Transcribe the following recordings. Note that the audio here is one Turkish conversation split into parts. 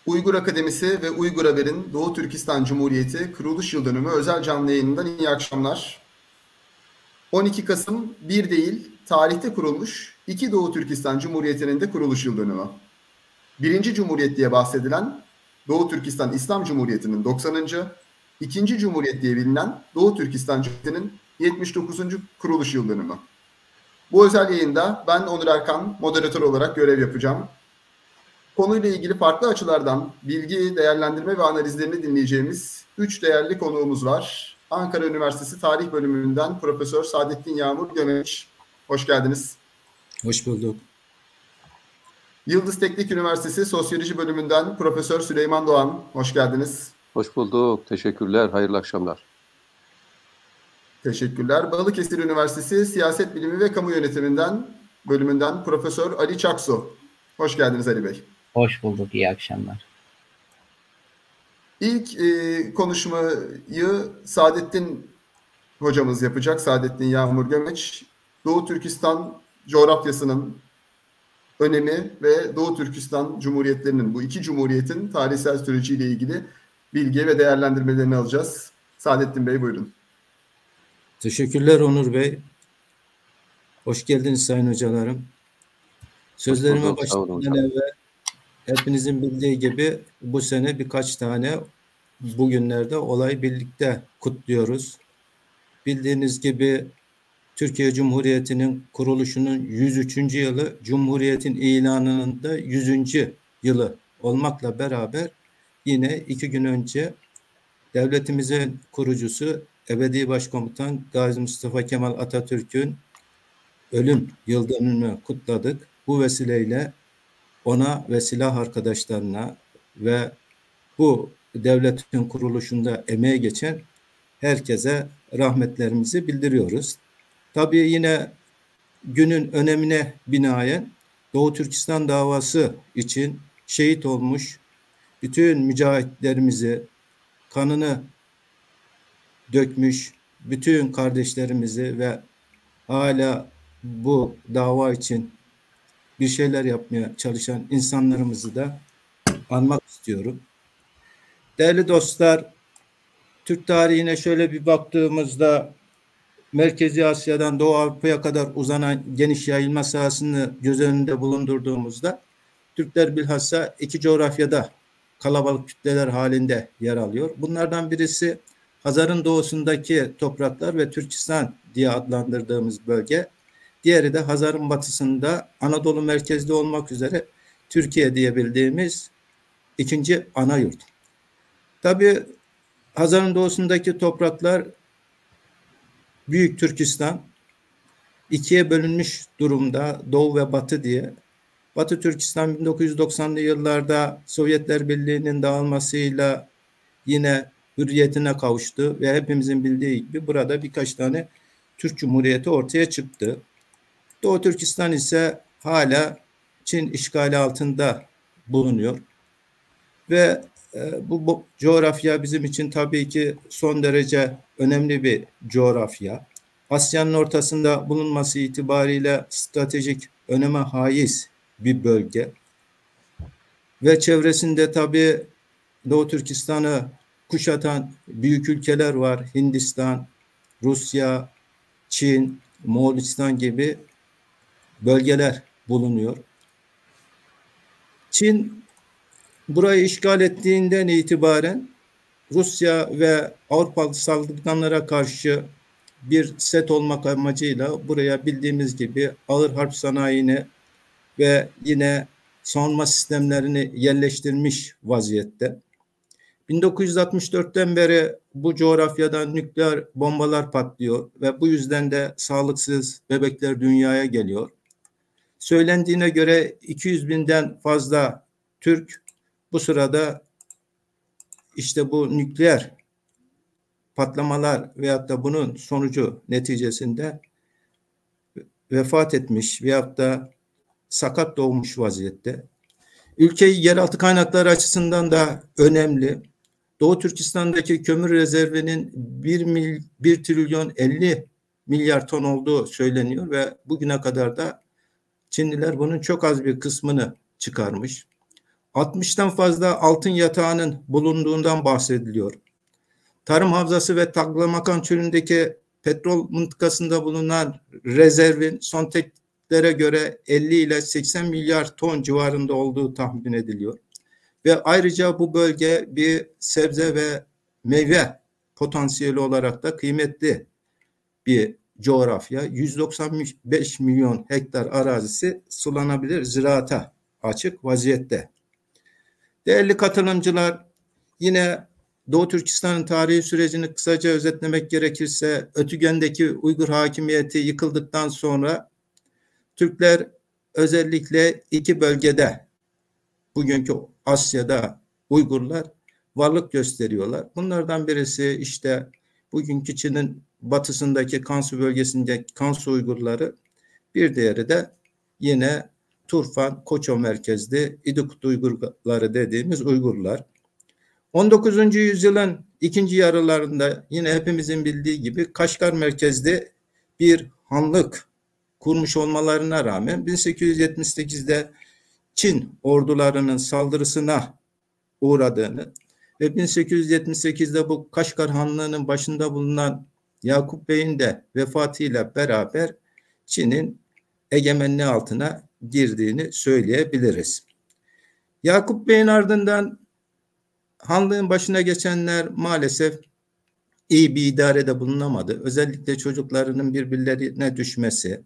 Uygur Akademisi ve Uygur Haber'in Doğu Türkistan Cumhuriyeti kuruluş yıldönümü özel canlı yayınından iyi akşamlar. 12 Kasım bir değil, tarihte kurulmuş iki Doğu Türkistan Cumhuriyeti'nin de kuruluş yıldönümü. Birinci Cumhuriyet diye bahsedilen Doğu Türkistan İslam Cumhuriyeti'nin 90. İkinci Cumhuriyet diye bilinen Doğu Türkistan Cumhuriyeti'nin 79. kuruluş yıldönümü. Bu özel yayında ben Onur Erkan moderatör olarak görev yapacağım. Konuyla ilgili farklı açılardan bilgi, değerlendirme ve analizlerini dinleyeceğimiz 3 değerli konuğumuz var. Ankara Üniversitesi Tarih Bölümünden Profesör Saadettin Yağmur Gömeç. Hoş geldiniz. Hoş bulduk. Yıldız Teknik Üniversitesi Sosyoloji Bölümünden Profesör Süleyman Doğan. Hoş geldiniz. Hoş bulduk. Teşekkürler. Hayırlı akşamlar. Teşekkürler. Balıkesir Üniversitesi Siyaset Bilimi ve Kamu Yönetiminden Bölümünden Profesör Ali Çaksu. Hoş geldiniz Ali Bey. Hoş bulduk. İyi akşamlar. İlk konuşmayı Saadettin hocamız yapacak. Saadettin Yağmur Gömeç. Doğu Türkistan coğrafyasının önemi ve Doğu Türkistan Cumhuriyetlerinin, bu iki cumhuriyetin tarihsel süreciyle ilgili bilgi ve değerlendirmelerini alacağız. Saadettin Bey buyurun. Teşekkürler Onur Bey. Hoş geldiniz sayın hocalarım. Sözlerime başlamadan evvel hepinizin bildiği gibi bu sene birkaç tane bugünlerde olay birlikte kutluyoruz. Bildiğiniz gibi Türkiye Cumhuriyeti'nin kuruluşunun 103. yılı, Cumhuriyet'in ilanının da 100. yılı olmakla beraber yine 2 gün önce devletimizin kurucusu Ebedi Başkomutan Gazi Mustafa Kemal Atatürk'ün ölüm yıldönümünü kutladık. Bu vesileyle ona ve silah arkadaşlarına ve bu devletin kuruluşunda emeği geçen herkese rahmetlerimizi bildiriyoruz. Tabii yine günün önemine binaen Doğu Türkistan davası için şehit olmuş bütün mücahitlerimizi, kanını dökmüş bütün kardeşlerimizi ve hala bu dava için bir şeyler yapmaya çalışan insanlarımızı da anmak istiyorum. Değerli dostlar, Türk tarihine şöyle bir baktığımızda Merkezi Asya'dan Doğu Avrupa'ya kadar uzanan geniş yayılma sahasını göz önünde bulundurduğumuzda Türkler bilhassa iki coğrafyada kalabalık kütleler halinde yer alıyor. Bunlardan birisi Hazar'ın doğusundaki topraklar ve Türkistan diye adlandırdığımız bölge. Diğeri de Hazar'ın batısında Anadolu merkezli olmak üzere Türkiye diye bildiğimiz ikinci ana yurt. Tabii Hazar'ın doğusundaki topraklar Büyük Türkistan ikiye bölünmüş durumda, Doğu ve Batı diye. Batı Türkistan 1990'lı yıllarda Sovyetler Birliği'nin dağılmasıyla yine hürriyetine kavuştu ve hepimizin bildiği gibi burada birkaç tane Türk Cumhuriyeti ortaya çıktı. Doğu Türkistan ise hala Çin işgali altında bulunuyor ve bu coğrafya bizim için tabii ki son derece önemli bir coğrafya. Asya'nın ortasında bulunması itibariyle stratejik öneme haiz bir bölge. Ve çevresinde tabii Doğu Türkistan'ı kuşatan büyük ülkeler var. Hindistan, Rusya, Çin, Moğolistan gibi bölgeler bulunuyor. Çin burayı işgal ettiğinden itibaren Rusya ve Avrupalı saldırganlara karşı bir set olmak amacıyla buraya bildiğimiz gibi ağır harp sanayini ve yine savunma sistemlerini yerleştirmiş vaziyette. 1964'ten beri bu coğrafyada nükleer bombalar patlıyor ve bu yüzden de sağlıksız bebekler dünyaya geliyor. Söylendiğine göre 200 binden fazla Türk bu sırada işte bu nükleer patlamalar veyahut da bunun sonucu neticesinde vefat etmiş veyahut da sakat doğmuş vaziyette. Ülke yeraltı kaynakları açısından da önemli. Doğu Türkistan'daki kömür rezervinin 1 trilyon 50 milyar ton olduğu söyleniyor ve bugüne kadar da Çinliler bunun çok az bir kısmını çıkarmış. 60'tan fazla altın yatağının bulunduğundan bahsediliyor. Tarım havzası ve Taklamakan çölündeki petrol mıntıkasında bulunan rezervin son tetkiklere göre 50 ile 80 milyar ton civarında olduğu tahmin ediliyor. Ve ayrıca bu bölge bir sebze ve meyve potansiyeli olarak da kıymetli bir coğrafya. 195 milyon hektar arazisi sulanabilir ziraata açık vaziyette. Değerli katılımcılar, yine Doğu Türkistan'ın tarihi sürecini kısaca özetlemek gerekirse, Ötügen'deki Uygur hakimiyeti yıkıldıktan sonra Türkler özellikle iki bölgede, bugünkü Asya'da Uygurlar varlık gösteriyorlar. Bunlardan birisi işte bugünkü Çin'in batısındaki Kansu bölgesinde Kansu Uygurları, bir diğeri de yine Turfan, Koço merkezli İdikut Uygurları dediğimiz Uygurlar. 19. yüzyılın ikinci yarılarında yine hepimizin bildiği gibi Kaşgar merkezli bir hanlık kurmuş olmalarına rağmen 1878'de Çin ordularının saldırısına uğradığını ve 1878'de bu Kaşgar Hanlığı'nın başında bulunan Yakup Bey'in de vefatıyla beraber Çin'in egemenliği altına girdiğini söyleyebiliriz. Yakup Bey'in ardından hanlığın başına geçenler maalesef iyi bir idarede bulunamadı. Özellikle çocuklarının birbirlerine düşmesi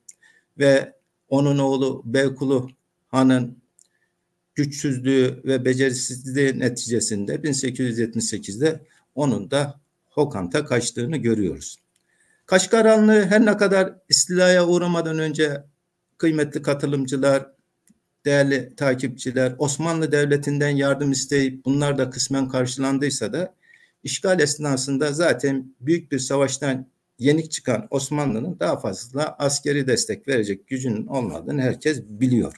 ve onun oğlu Beykulu Han'ın güçsüzlüğü ve becerisizliği neticesinde 1878'de onun da Hokant'a kaçtığını görüyoruz. Kaşgar Hanlığı her ne kadar istilaya uğramadan önce kıymetli katılımcılar, değerli takipçiler, Osmanlı Devleti'nden yardım isteyip bunlar da kısmen karşılandıysa da işgal esnasında zaten büyük bir savaştan yenik çıkan Osmanlı'nın daha fazla askeri destek verecek gücünün olmadığını herkes biliyor.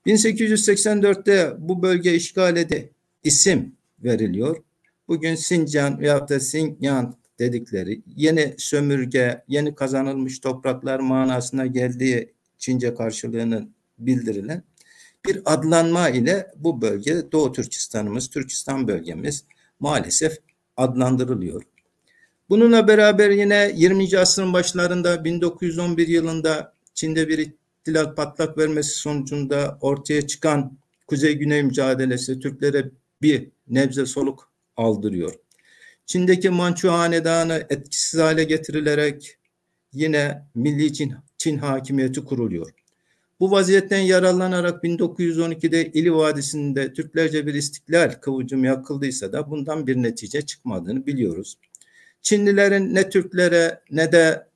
1884'te bu bölge işgal edildi, isim veriliyor. Bugün Sincan veyahut da Xinjiang dedikleri yeni sömürge, yeni kazanılmış topraklar manasına geldiği Çince karşılığının bildirilen bir adlanma ile bu bölge Doğu Türkistan'ımız, Türkistan bölgemiz maalesef adlandırılıyor. Bununla beraber yine 20. asrın başlarında 1911 yılında Çin'de bir ihtilal patlak vermesi sonucunda ortaya çıkan Kuzey-Güney mücadelesi Türklere bir nebze soluk aldırıyor. Çin'deki Mançu Hanedanı etkisiz hale getirilerek yine Milli Çin hakimiyeti kuruluyor. Bu vaziyetten yararlanarak 1912'de İli Vadisi'nde Türklerce bir istiklal kıvılcımı yakıldıysa da bundan bir netice çıkmadığını biliyoruz. Çinlilerin ne Türklere ne de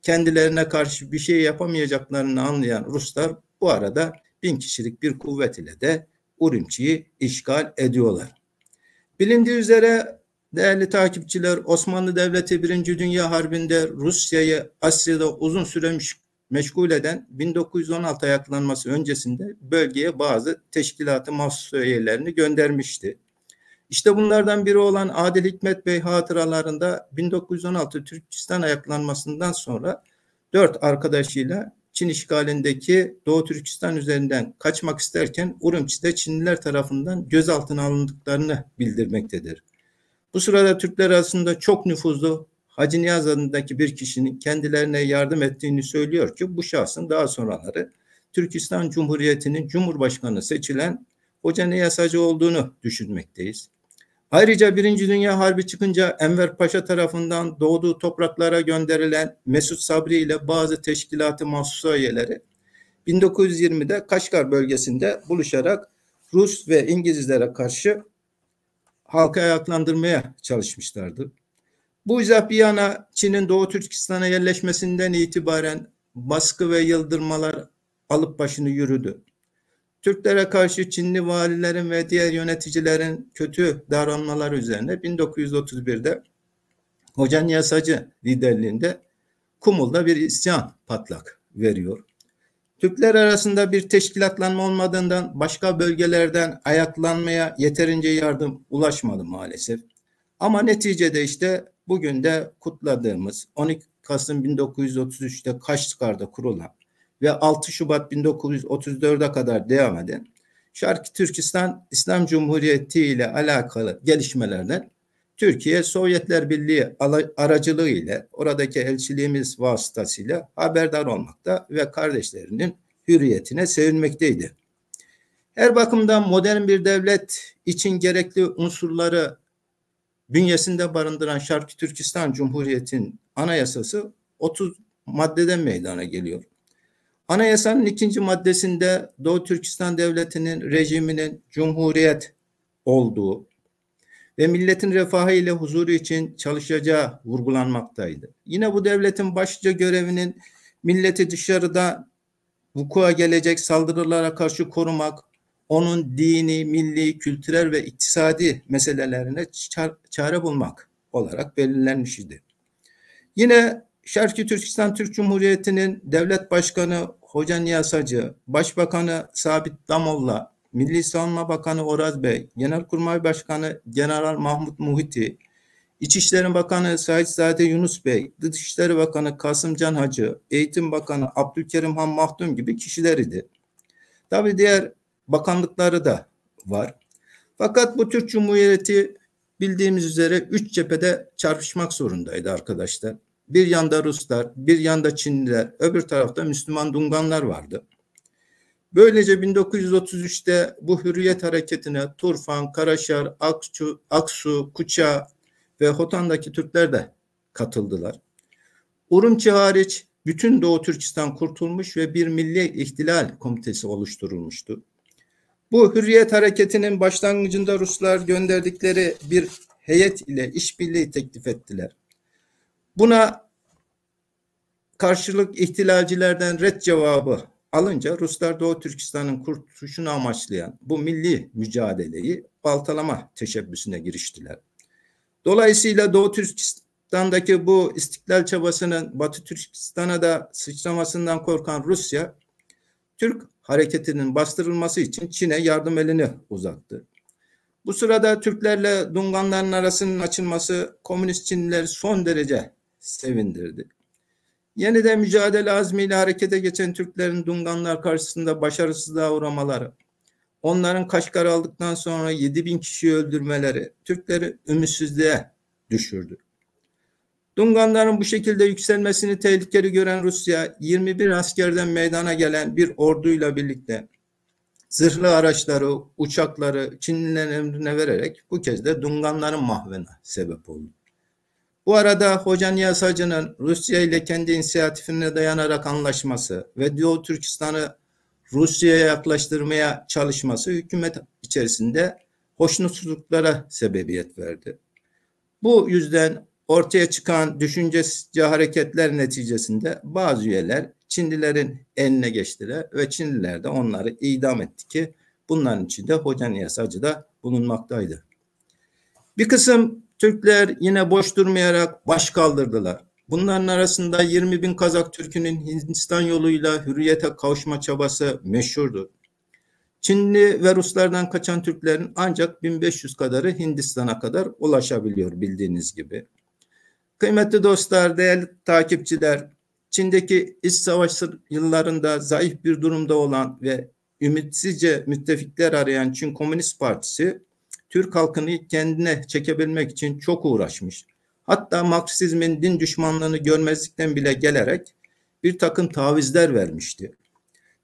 kendilerine karşı bir şey yapamayacaklarını anlayan Ruslar bu arada 1000 kişilik bir kuvvet ile de Urumçi'yi işgal ediyorlar. Bilindiği üzere değerli takipçiler, Osmanlı Devleti 1. Dünya Harbi'nde Rusya'yı Asya'da uzun süre meşgul eden 1916 ayaklanması öncesinde bölgeye bazı teşkilat-ı mahsus üyelerini göndermişti. İşte bunlardan biri olan Adil Hikmet Bey hatıralarında 1916 Türkistan ayaklanmasından sonra 4 arkadaşıyla Çin işgalindeki Doğu Türkistan üzerinden kaçmak isterken Urumçi'de Çinliler tarafından gözaltına alındıklarını bildirmektedir. Bu sırada Türkler arasında çok nüfuzlu Hacı Niyaz adındaki bir kişinin kendilerine yardım ettiğini söylüyor ki bu şahsın daha sonraları Türkistan Cumhuriyeti'nin Cumhurbaşkanı seçilen Hoca Niyaz Hacı olduğunu düşünmekteyiz. Ayrıca 1. Dünya Harbi çıkınca Enver Paşa tarafından doğduğu topraklara gönderilen Mesut Sabri ile bazı teşkilat-ı mahsus üyeleri 1920'de Kaşgar bölgesinde buluşarak Rus ve İngilizlere karşı halkı ayaklandırmaya çalışmışlardı. Bu izah bir yana Çin'in Doğu Türkistan'a yerleşmesinden itibaren baskı ve yıldırmalar alıp başını yürüdü. Türklere karşı Çinli valilerin ve diğer yöneticilerin kötü davranmaları üzerine 1931'de Hoca Niyaz Hacı liderliğinde Kumul'da bir isyan patlak veriyor. Türkler arasında bir teşkilatlanma olmadığından başka bölgelerden ayaklanmaya yeterince yardım ulaşmadı maalesef. Ama neticede işte bugün de kutladığımız 12 Kasım 1933'te Kaşgar'da kurulan ve 6 Şubat 1934'e kadar devam eden Şarkı Türkistan İslam Cumhuriyeti ile alakalı gelişmelerden Türkiye Sovyetler Birliği aracılığı ile oradaki elçiliğimiz vasıtasıyla haberdar olmakta ve kardeşlerinin hürriyetine sevinmekteydi. Her bakımdan modern bir devlet için gerekli unsurları bünyesinde barındıran Şarkı Türkistan Cumhuriyeti'nin anayasası 30 maddeden meydana geliyor. Anayasanın 2. maddesinde Doğu Türkistan Devleti'nin rejiminin cumhuriyet olduğu ve milletin refahı ile huzuru için çalışacağı vurgulanmaktaydı. Yine bu devletin başlıca görevinin milleti dışarıda vuku'a gelecek saldırılara karşı korumak, onun dini, milli, kültürel ve iktisadi meselelerine çare bulmak olarak belirlenmiş idi. Yine Şarkı Türkistan Türk Cumhuriyeti'nin Devlet Başkanı Hoca Niyaz Hacı, Başbakanı Sabit Damolla, Milli Savunma Bakanı Oraz Bey, Genelkurmay Başkanı General Mahmut Muhiti, İçişleri Bakanı Saitzade Yunus Bey, Dışişleri Bakanı Kasımcan Hacı, Eğitim Bakanı Abdülkerim Han Mahdum gibi kişiler idi. Tabii diğer bakanlıkları da var. Fakat bu Türk Cumhuriyeti bildiğimiz üzere 3 cephede çarpışmak zorundaydı arkadaşlar. Bir yanda Ruslar, bir yanda Çinliler, öbür tarafta Müslüman Dunganlar vardı. Böylece 1933'te bu hürriyet hareketine Turfan, Karaşar, Aksu, Kuça ve Hotan'daki Türkler de katıldılar. Urumçi hariç bütün Doğu Türkistan kurtulmuş ve bir milli ihtilal komitesi oluşturulmuştu. Bu hürriyet hareketinin başlangıcında Ruslar gönderdikleri bir heyet ile işbirliği teklif ettiler. Buna karşılık ihtilalcilerden red cevabı alınca Ruslar Doğu Türkistan'ın kurtuluşunu amaçlayan bu milli mücadeleyi baltalama teşebbüsüne giriştiler. Dolayısıyla Doğu Türkistan'daki bu istiklal çabasının Batı Türkistan'a da sıçramasından korkan Rusya, Türk hareketinin bastırılması için Çin'e yardım elini uzattı. Bu sırada Türklerle Dunganların arasının açılması komünist Çinlileri son derece sevindirdi. Yeniden mücadele azmiyle harekete geçen Türklerin Dunganlar karşısında başarısızlığa uğramaları, onların Kaşgar'ı aldıktan sonra 7.000 kişiyi öldürmeleri Türkleri ümitsizliğe düşürdü. Dunganların bu şekilde yükselmesini tehlikeli gören Rusya, 21 askerden meydana gelen bir orduyla birlikte zırhlı araçları, uçakları Çinlilerin emrine vererek bu kez de Dunganların mahvına sebep oldu. Bu arada Hoca Niyaz Hacı'nın Rusya ile kendi inisiyatifine dayanarak anlaşması ve Doğu Türkistan'ı Rusya'ya yaklaştırmaya çalışması hükümet içerisinde hoşnutsuzluklara sebebiyet verdi. Bu yüzden ortaya çıkan düşüncesizce hareketler neticesinde bazı üyeler Çinlilerin eline geçtiler ve Çinliler de onları idam etti ki bunların içinde Hoca Niyaz Hacı da bulunmaktaydı. Bir kısım Türkler yine boş durmayarak baş kaldırdılar. Bunların arasında 20.000 Kazak Türk'ünün Hindistan yoluyla hürriyete kavuşma çabası meşhurdu. Çinli ve Ruslardan kaçan Türklerin ancak 1500 kadarı Hindistan'a kadar ulaşabiliyor bildiğiniz gibi. Kıymetli dostlar, değerli takipçiler, Çin'deki iç savaş yıllarında zayıf bir durumda olan ve ümitsizce müttefikler arayan Çin Komünist Partisi, Türk halkını kendine çekebilmek için çok uğraşmış. Hatta Marksizmin din düşmanlığını görmezlikten bile gelerek bir takım tavizler vermişti.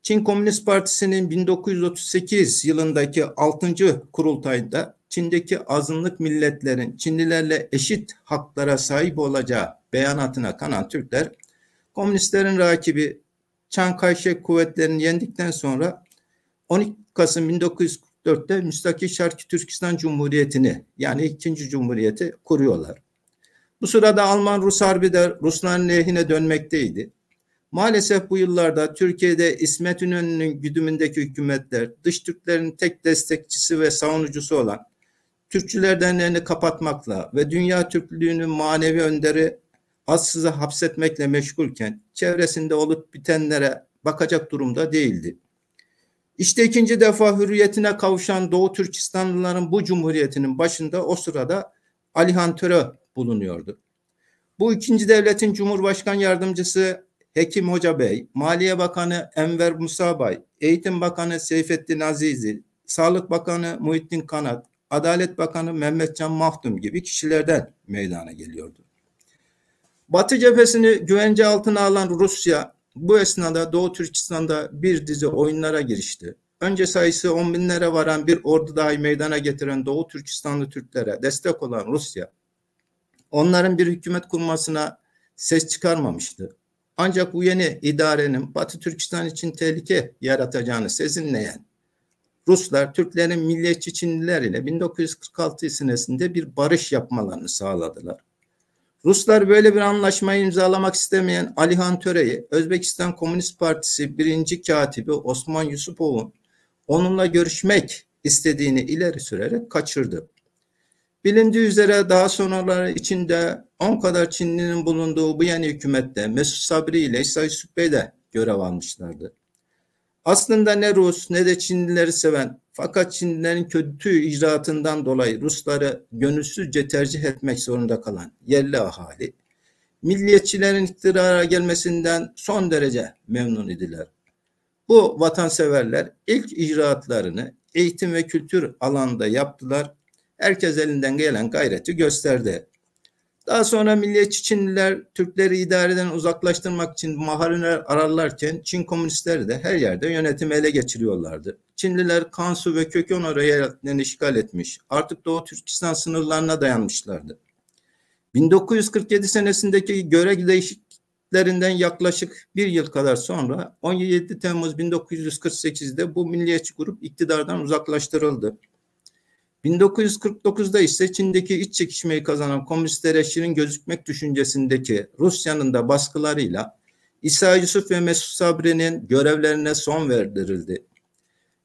Çin Komünist Partisi'nin 1938 yılındaki 6. kurultayda Çin'deki azınlık milletlerin Çinlilerle eşit haklara sahip olacağı beyanatına kanan Türkler, komünistlerin rakibi Chiang Kai-shek kuvvetlerini yendikten sonra 12 Kasım 1944'te müstakil Şarkı Türkistan Cumhuriyeti'ni yani 2. Cumhuriyeti kuruyorlar. Bu sırada Alman-Rus harbi de Rusların lehine dönmekteydi. Maalesef bu yıllarda Türkiye'de İsmet İnönü'nün güdümündeki hükümetler dış Türklerin tek destekçisi ve savunucusu olan Türkçüler Derneği'ni kapatmakla ve dünya Türklüğünün manevi önderi Atsız'ı hapsetmekle meşgulken çevresinde olup bitenlere bakacak durumda değildi. İşte ikinci defa hürriyetine kavuşan Doğu Türkistanlıların bu cumhuriyetinin başında o sırada Alihan Töre bulunuyordu. Bu ikinci devletin Cumhurbaşkan Yardımcısı Hekim Hoca Bey, Maliye Bakanı Enver Musa Bey, Eğitim Bakanı Seyfettin Azizi, Sağlık Bakanı Muhittin Kanat, Adalet Bakanı Mehmetcan Mahdum gibi kişilerden meydana geliyordu. Batı cephesini güvence altına alan Rusya bu esnada Doğu Türkistan'da bir dizi oyunlara girişti. Önce sayısı 10 binlere varan bir ordu dahi meydana getiren Doğu Türkistanlı Türklere destek olan Rusya, onların bir hükümet kurmasına ses çıkarmamıştı. Ancak bu yeni idarenin Batı Türkistan için tehlike yaratacağını sezinleyen Ruslar, Türklerin milliyetçi Çinliler ile 1946 senesinde bir barış yapmalarını sağladılar. Ruslar böyle bir anlaşmayı imzalamak istemeyen Alihan Töre'yi Özbekistan Komünist Partisi 1. katibi Osman Yusupov'un onunla görüşmek istediğini ileri sürerek kaçırdı. Bilindiği üzere daha sonraları içinde 10 kadar Çinlinin bulunduğu bu yeni hükümette Mesut Sabri ile İsa Yusuf Bey de görev almışlardı. Aslında ne Rus ne de Çinlileri seven, fakat Çinlilerin kötü icraatından dolayı Rusları gönülsüzce tercih etmek zorunda kalan yerli ahali, milliyetçilerin iktidara gelmesinden son derece memnun idiler. Bu vatanseverler ilk icraatlarını eğitim ve kültür alanında yaptılar. Herkes elinden gelen gayreti gösterdi. Daha sonra milliyetçi Çinliler Türkleri idareden uzaklaştırmak için mahareler ararlarken Çin komünistleri de her yerde yönetimi ele geçiriyorlardı. Çinliler Kansu ve Kökönora yerlerini işgal etmiş, artık Doğu Türkistan sınırlarına dayanmışlardı. 1947 senesindeki görev değişikliklerinden yaklaşık bir yıl kadar sonra 17 Temmuz 1948'de bu milliyetçi grup iktidardan uzaklaştırıldı. 1949'da ise Çin'deki iç çekişmeyi kazanan komünistlere şirin gözükmek düşüncesindeki Rusya'nın da baskılarıyla İsa Yusuf ve Mesut Sabri'nin görevlerine son verdirildi.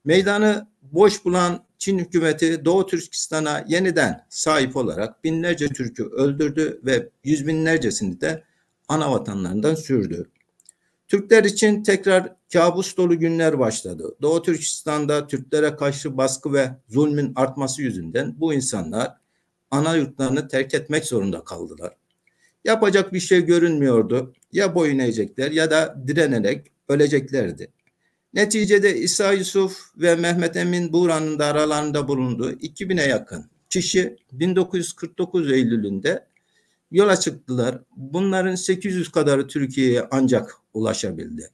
Meydanı boş bulan Çin hükümeti Doğu Türkistan'a yeniden sahip olarak binlerce Türk'ü öldürdü ve yüz binlercesini de ana vatanlarından sürdü. Türkler için tekrar kabus dolu günler başladı. Doğu Türkistan'da Türklere karşı baskı ve zulmün artması yüzünden bu insanlar ana yurtlarını terk etmek zorunda kaldılar. Yapacak bir şey görünmüyordu. Ya boyun eğecekler ya da direnerek öleceklerdi. Neticede İsa Yusuf ve Mehmet Emin Buğra'nın da aralarında bulunduğu 2000'e yakın kişi 1949 Eylül'ünde yola çıktılar. Bunların 800 kadarı Türkiye'ye ancak ulaşabildi.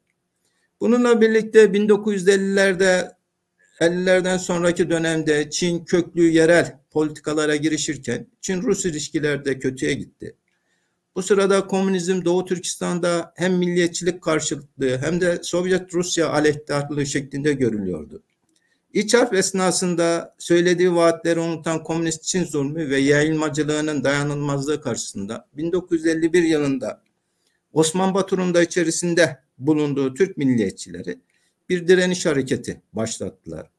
Bununla birlikte 1950'lerden sonraki dönemde Çin köklü yerel politikalara girişirken Çin-Rus ilişkiler de kötüye gitti. Bu sırada komünizm Doğu Türkistan'da hem milliyetçilik karşıtlığı hem de Sovyet Rusya aleyhtarlığı şeklinde görülüyordu. İç harp esnasında söylediği vaatleri unutan komünist Çin zulmü ve yayılmacılığının dayanılmazlığı karşısında 1951 yılında Osman Batur'un da içerisinde bulunduğu Türk milliyetçileri bir direniş hareketi başlattılar.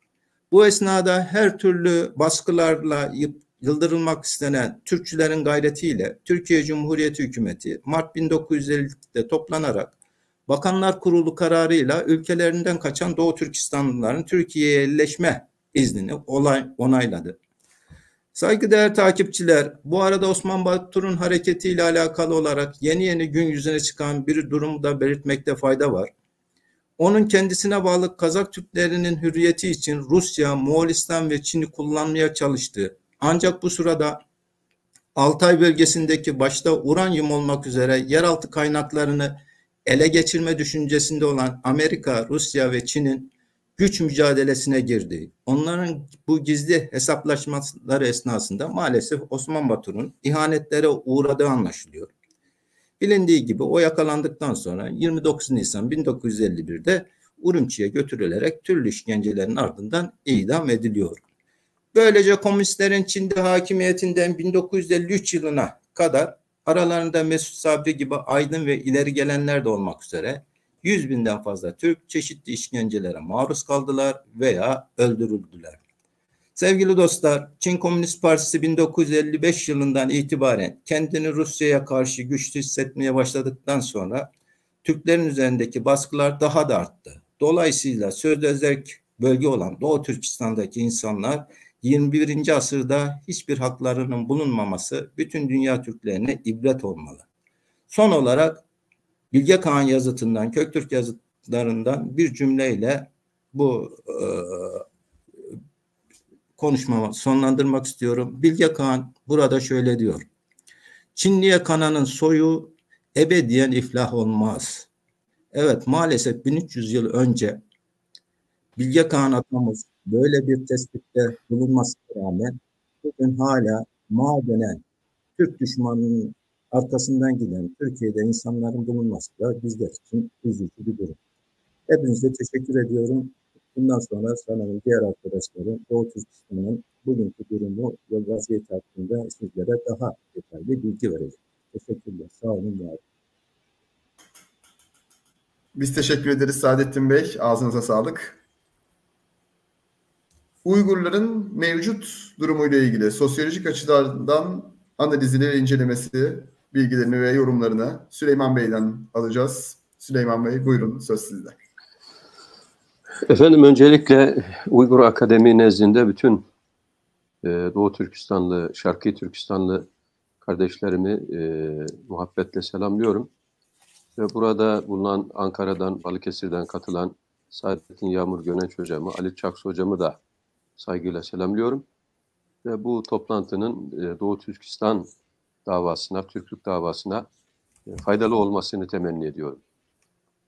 Bu esnada her türlü baskılarla yıldırılmak istenen Türkçülerin gayretiyle Türkiye Cumhuriyeti Hükümeti Mart 1950'de toplanarak Bakanlar Kurulu kararıyla ülkelerinden kaçan Doğu Türkistanlıların Türkiye'ye yerleşme iznini onayladı. Saygıdeğer takipçiler, bu arada Osman Batur'un hareketiyle alakalı olarak yeni gün yüzüne çıkan bir durumu da belirtmekte fayda var. Onun kendisine bağlı Kazak Türklerinin hürriyeti için Rusya, Moğolistan ve Çin'i kullanmaya çalıştığı, ancak bu sırada Altay bölgesindeki başta uranyum olmak üzere yeraltı kaynaklarını ele geçirme düşüncesinde olan Amerika, Rusya ve Çin'in güç mücadelesine girdi. Onların bu gizli hesaplaşmaları esnasında maalesef Osman Batur'un ihanetlere uğradığı anlaşılıyor. Bilindiği gibi o yakalandıktan sonra 29 Nisan 1951'de Urumçi'ye götürülerek türlü işkencelerin ardından idam ediliyor. Böylece komünistlerin Çin'de hakimiyetinden 1953 yılına kadar aralarında Mesut Sabri gibi aydın ve ileri gelenler de olmak üzere 100 binden fazla Türk çeşitli işkencelere maruz kaldılar veya öldürüldüler. Sevgili dostlar, Çin Komünist Partisi 1955 yılından itibaren kendini Rusya'ya karşı güçlü hissetmeye başladıktan sonra Türklerin üzerindeki baskılar daha da arttı. Dolayısıyla söz özerk bölge olan Doğu Türkistan'daki insanlar 21. asırda hiçbir haklarının bulunmaması bütün dünya Türklerine ibret olmalı. Son olarak Bilge Kağan yazıtından, Köktürk yazıtlarından bir cümleyle bu konuşmamı sonlandırmak istiyorum. Bilge Kağan burada şöyle diyor. Çinliye kananın soyu ebediyen iflah olmaz. Evet, maalesef 1300 yıl önce Bilge Kağan atamız böyle bir tespitte bulunmasına rağmen bugün hala madenen Türk düşmanının arkasından giden Türkiye'de insanların bulunması da bizler için üzücü bir durum. Hepinize teşekkür ediyorum. Bundan sonra sanırım diğer arkadaşlarım Doğu Türkistan'ın bugünkü durumu ve vaziyeti hakkında sizlere daha detaylı bilgi verecek. Teşekkürler. Sağ olun. Var olun. Biz teşekkür ederiz Saadettin Bey. Ağzınıza sağlık. Uygurların mevcut durumuyla ilgili sosyolojik açıdan analizini ve incelemesi, bilgilerini ve yorumlarını Süleyman Bey'den alacağız. Süleyman Bey, buyurun, söz sizde. Efendim, öncelikle Uygur Akademi nezdinde bütün Doğu Türkistanlı, Şarkı Türkistanlı kardeşlerimi muhabbetle selamlıyorum. Ve burada bulunan Ankara'dan, Balıkesir'den katılan Saadettin Yağmur Gönenç hocamı, Ali Çaksı hocamı da saygıyla selamlıyorum. Ve bu toplantının Doğu Türkistan davasına, Türklük davasına faydalı olmasını temenni ediyorum.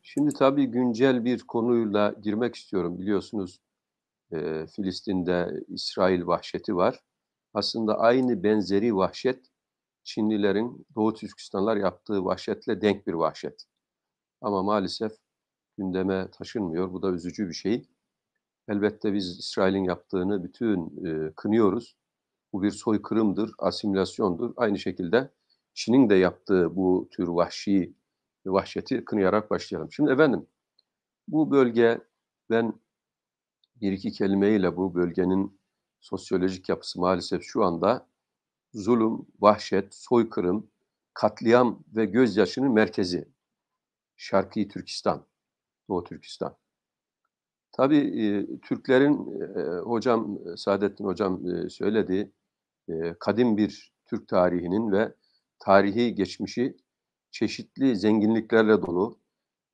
Şimdi tabii güncel bir konuyla girmek istiyorum. Biliyorsunuz Filistin'de İsrail vahşeti var. Aslında aynı benzeri vahşet Çinlilerin Doğu Türkistanlar yaptığı vahşetle denk bir vahşet. Ama maalesef gündeme taşınmıyor. Bu da üzücü bir şey. Elbette biz İsrail'in yaptığını kınıyoruz. Bu bir soykırımdır, asimilasyondur. Aynı şekilde Çin'in de yaptığı bu tür vahşeti kınayarak başlayalım. Şimdi efendim, bu bölge, ben bir iki kelimeyle bu bölgenin sosyolojik yapısı maalesef şu anda zulüm, vahşet, soykırım, katliam ve gözyaşının merkezi. Şarkı Türkistan, Doğu Türkistan. Tabii Türklerin, Saadettin Hocam söyledi, kadim bir Türk tarihinin ve tarihi geçmişi çeşitli zenginliklerle dolu,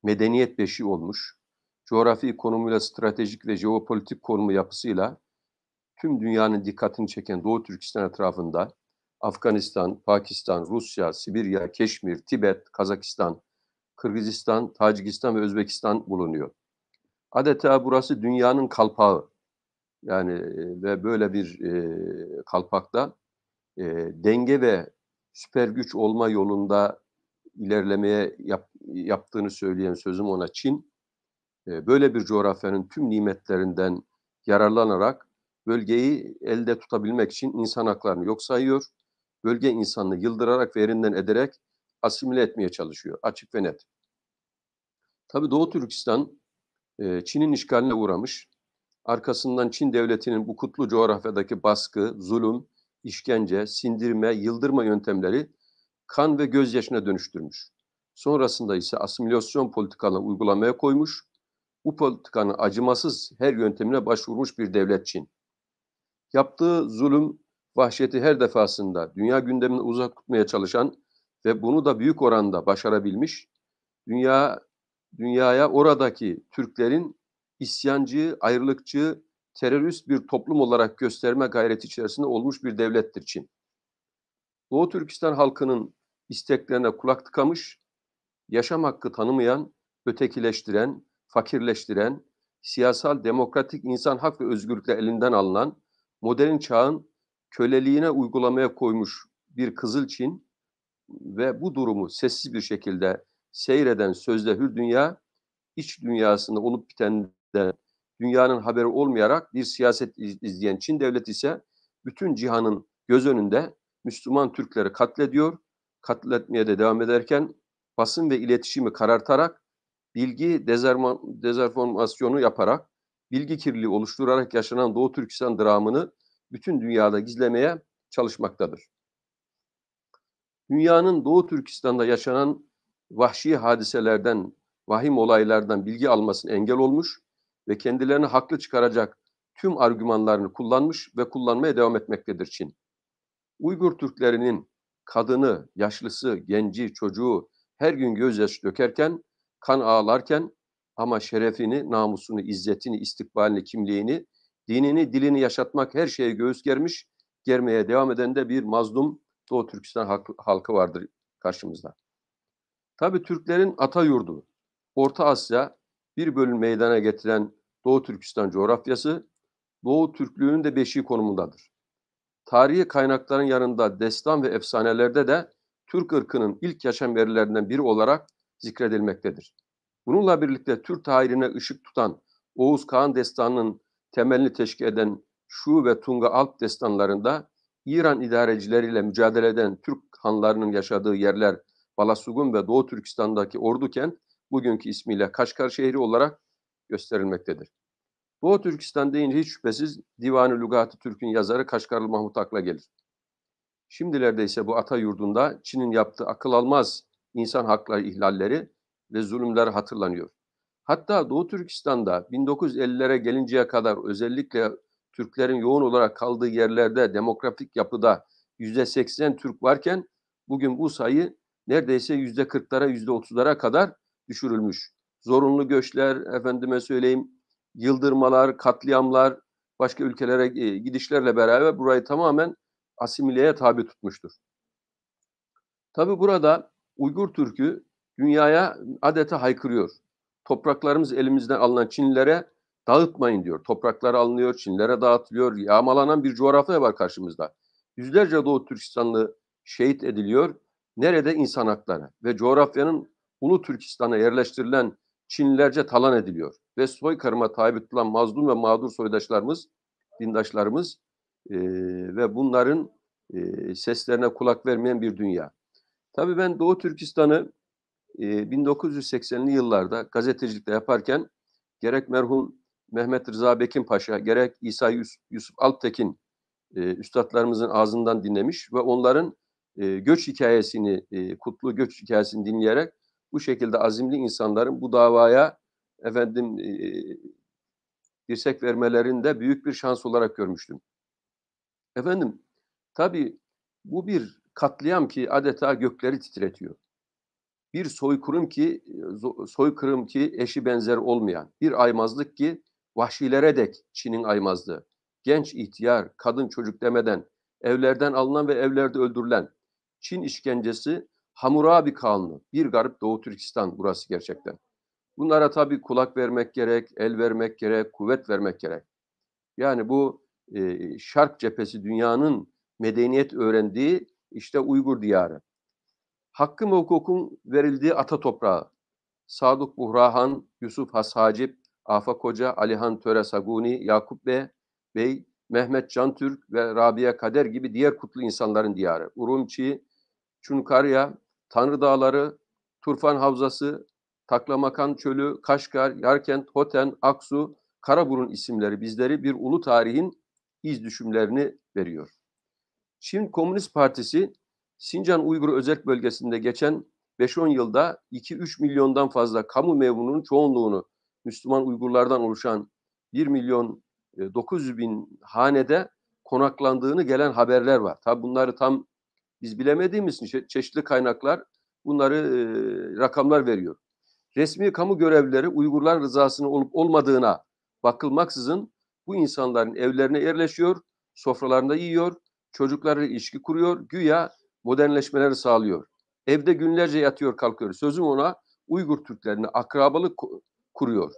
medeniyet beşiği olmuş, coğrafi konumuyla, stratejik ve jeopolitik konumu yapısıyla tüm dünyanın dikkatini çeken Doğu Türkistan etrafında Afganistan, Pakistan, Rusya, Sibirya, Keşmir, Tibet, Kazakistan, Kırgızistan, Tacikistan ve Özbekistan bulunuyor. Adeta burası dünyanın kalpağı. Yani ve böyle bir kalpakta denge ve süper güç olma yolunda ilerlemeye yaptığını söyleyen sözüm ona Çin, böyle bir coğrafyanın tüm nimetlerinden yararlanarak bölgeyi elde tutabilmek için insan haklarını yok sayıyor. Bölge insanını yıldırarak ve yerinden ederek asimile etmeye çalışıyor. Açık ve net. Tabii Doğu Türkistan Çin'in işgaline uğramış. Arkasından Çin devletinin bu kutlu coğrafyadaki baskı, zulüm, işkence, sindirme, yıldırma yöntemleri kan ve gözyaşına dönüştürmüş. Sonrasında ise asimilasyon politikalarını uygulamaya koymuş. Bu politikanın acımasız her yöntemine başvurmuş bir devlet Çin. Yaptığı zulüm, vahşeti her defasında dünya gündemine uzak tutmaya çalışan ve bunu da büyük oranda başarabilmiş, dünyaya oradaki Türklerin isyancı, ayrılıkçı, terörist bir toplum olarak gösterme gayreti içerisinde olmuş bir devlettir Çin. Doğu Türkistan halkının isteklerine kulak tıkamış, yaşam hakkı tanımayan, ötekileştiren, fakirleştiren, siyasal, demokratik insan hak ve özgürlükler elinden alınan, modern çağın köleliğine uygulamaya koymuş bir Kızıl Çin ve bu durumu sessiz bir şekilde seyreden sözde hür dünya, iç dünyasında olup bitenden dünyanın haberi olmayarak bir siyaset izleyen Çin devleti ise bütün cihanın göz önünde Müslüman Türkleri katlediyor, katletmeye de devam ederken basın ve iletişimi karartarak, bilgi dezenformasyonu yaparak, bilgi kirliliği oluşturarak yaşanan Doğu Türkistan dramını bütün dünyada gizlemeye çalışmaktadır. Dünyanın Doğu Türkistan'da yaşanan vahşi hadiselerden, vahim olaylardan bilgi almasına engel olmuş ve kendilerini haklı çıkaracak tüm argümanlarını kullanmış ve kullanmaya devam etmektedir Çin. Uygur Türklerinin kadını, yaşlısı, genci, çocuğu her gün gözyaşı dökerken, kan ağlarken ama şerefini, namusunu, izzetini, istikbalini, kimliğini dinini, dilini yaşatmak her şeye göğüs germiş, germeye devam eden de bir mazlum Doğu Türkistan halkı vardır karşımızda. Tabii Türklerin ata yurdu, Orta Asya bir bölüm meydana getiren Doğu Türkistan coğrafyası, Doğu Türklüğünün de beşiği konumundadır. Tarihi kaynakların yanında destan ve efsanelerde de Türk ırkının ilk yaşam yerlerinden biri olarak zikredilmektedir. Bununla birlikte Türk tarihine ışık tutan Oğuz Kağan destanının temelini teşkil eden Şu ve Tunga Alp destanlarında İran idarecileriyle mücadele eden Türk hanlarının yaşadığı yerler Balasugun ve Doğu Türkistan'daki Ordukent bugünkü ismiyle Kaşgar şehri olarak gösterilmektedir. Doğu Türkistan deyince hiç şüphesiz Divan-ı Lügat-ı Türk'ün yazarı Kaşgarlı Mahmut akla gelir. Şimdilerde ise bu ata yurdunda Çin'in yaptığı akıl almaz insan hakları ihlalleri ve zulümler hatırlanıyor. Hatta Doğu Türkistan'da 1950'lere gelinceye kadar özellikle Türklerin yoğun olarak kaldığı yerlerde demografik yapıda %80 Türk varken bugün bu sayı neredeyse %40'lara %30'lara kadar düşürülmüş. Zorunlu göçler, efendime söyleyeyim, yıldırmalar, katliamlar, başka ülkelere gidişlerle beraber burayı tamamen asimileye tabi tutmuştur. Tabi burada Uygur Türk'ü dünyaya adeta haykırıyor. Topraklarımız elimizden alınan Çinlilere dağıtmayın diyor. Topraklar alınıyor, Çinlilere dağıtılıyor. Yağmalanan bir coğrafya var karşımızda. Yüzlerce Doğu Türkistanlı şehit ediliyor. Nerede? İnsan hakları. Ve coğrafyanın Ulu Türkistan'a yerleştirilen Çinlilerce talan ediliyor. Ve soykırıma tabi tutulan mazlum ve mağdur soydaşlarımız, dindaşlarımız ve bunların seslerine kulak vermeyen bir dünya. Tabii ben Doğu Türkistan'ı 1980'li yıllarda gazetecilikte yaparken gerek merhum Mehmet Rıza Bekin Paşa, gerek İsa Yusuf Alptekin üstadlarımızın ağzından dinlemiş ve onların göç hikayesini, kutlu göç hikayesini dinleyerek bu şekilde azimli insanların bu davaya dirsek vermelerini de büyük bir şans olarak görmüştüm. Tabii bu bir katliam ki adeta gökleri titretiyor. Bir soykırım ki eşi benzer olmayan, bir aymazlık ki vahşilere dek Çin'in aymazlığı. Genç, ihtiyar, kadın, çocuk demeden evlerden alınan ve evlerde öldürülen Çin işkencesi Hammurabi kanunu. Bir garip Doğu Türkistan burası gerçekten. Bunlara tabii kulak vermek gerek, el vermek gerek, kuvvet vermek gerek. Yani bu Şark cephesi dünyanın medeniyet öğrendiği işte Uygur diyarı. Hakkın ve hukukun verildiği ata toprağı. Sadık Buhrahan, Yusuf Has Hacip, Afak Hoca, Alihan Töre Saguni, Yakup Bey, Mehmet Can Türk ve Rabia Kader gibi diğer kutlu insanların diyarı. Urumçi, Çunkarya, Tanrı Dağları, Turfan Havzası, Taklamakan Çölü, Kaşgar, Yarkent, Hoten, Aksu, Karaburun isimleri bizleri bir ulu tarihin iz düşümlerini veriyor. Çin Komünist Partisi Sincan Uygur Özerk Bölgesi'nde geçen 5-10 yılda 2-3 milyondan fazla kamu memurunun çoğunluğunu Müslüman Uygurlardan oluşan 1.900.000 hanede konaklandığını gelen haberler var. Tabi bunları tam biz bilemediğimiz için çeşitli kaynaklar bunları rakamlar veriyor. Resmi kamu görevlileri Uygurlar rızasının olup olmadığına bakılmaksızın bu insanların evlerine yerleşiyor, sofralarında yiyor, çocuklarla ilişki kuruyor, güya modernleşmeleri sağlıyor. Evde günlerce yatıyor kalkıyor. Sözüm ona Uygur Türklerine akrabalık kuruyor.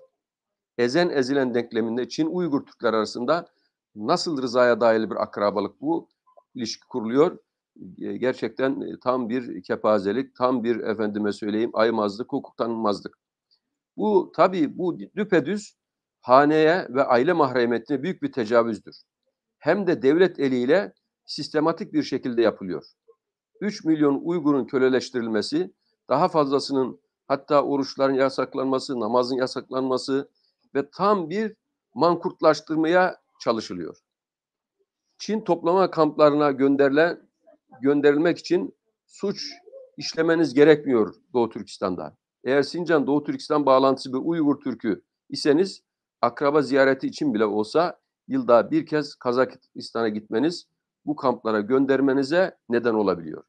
Ezen ezilen denkleminde Çin Uygur Türkler arasında nasıl rızaya dayalı bir akrabalık bu ilişki kuruluyor? Gerçekten tam bir kepazelik, tam bir aymazlık, hukuk tanınmazlık. Bu tabii bu düpedüz haneye ve aile mahremiyetine büyük bir tecavüzdür. Hem de devlet eliyle sistematik bir şekilde yapılıyor. 3 milyon Uygur'un köleleştirilmesi, daha fazlasının hatta oruçların yasaklanması, namazın yasaklanması ve tam bir mankurtlaştırmaya çalışılıyor. Çin toplama kamplarına gönderilmek için suç işlemeniz gerekmiyor Doğu Türkistan'da. Eğer Sincan Doğu Türkistan bağlantısı bir Uygur Türk'ü iseniz akraba ziyareti için bile olsa yılda bir kez Kazakistan'a gitmeniz bu kamplara göndermenize neden olabiliyor.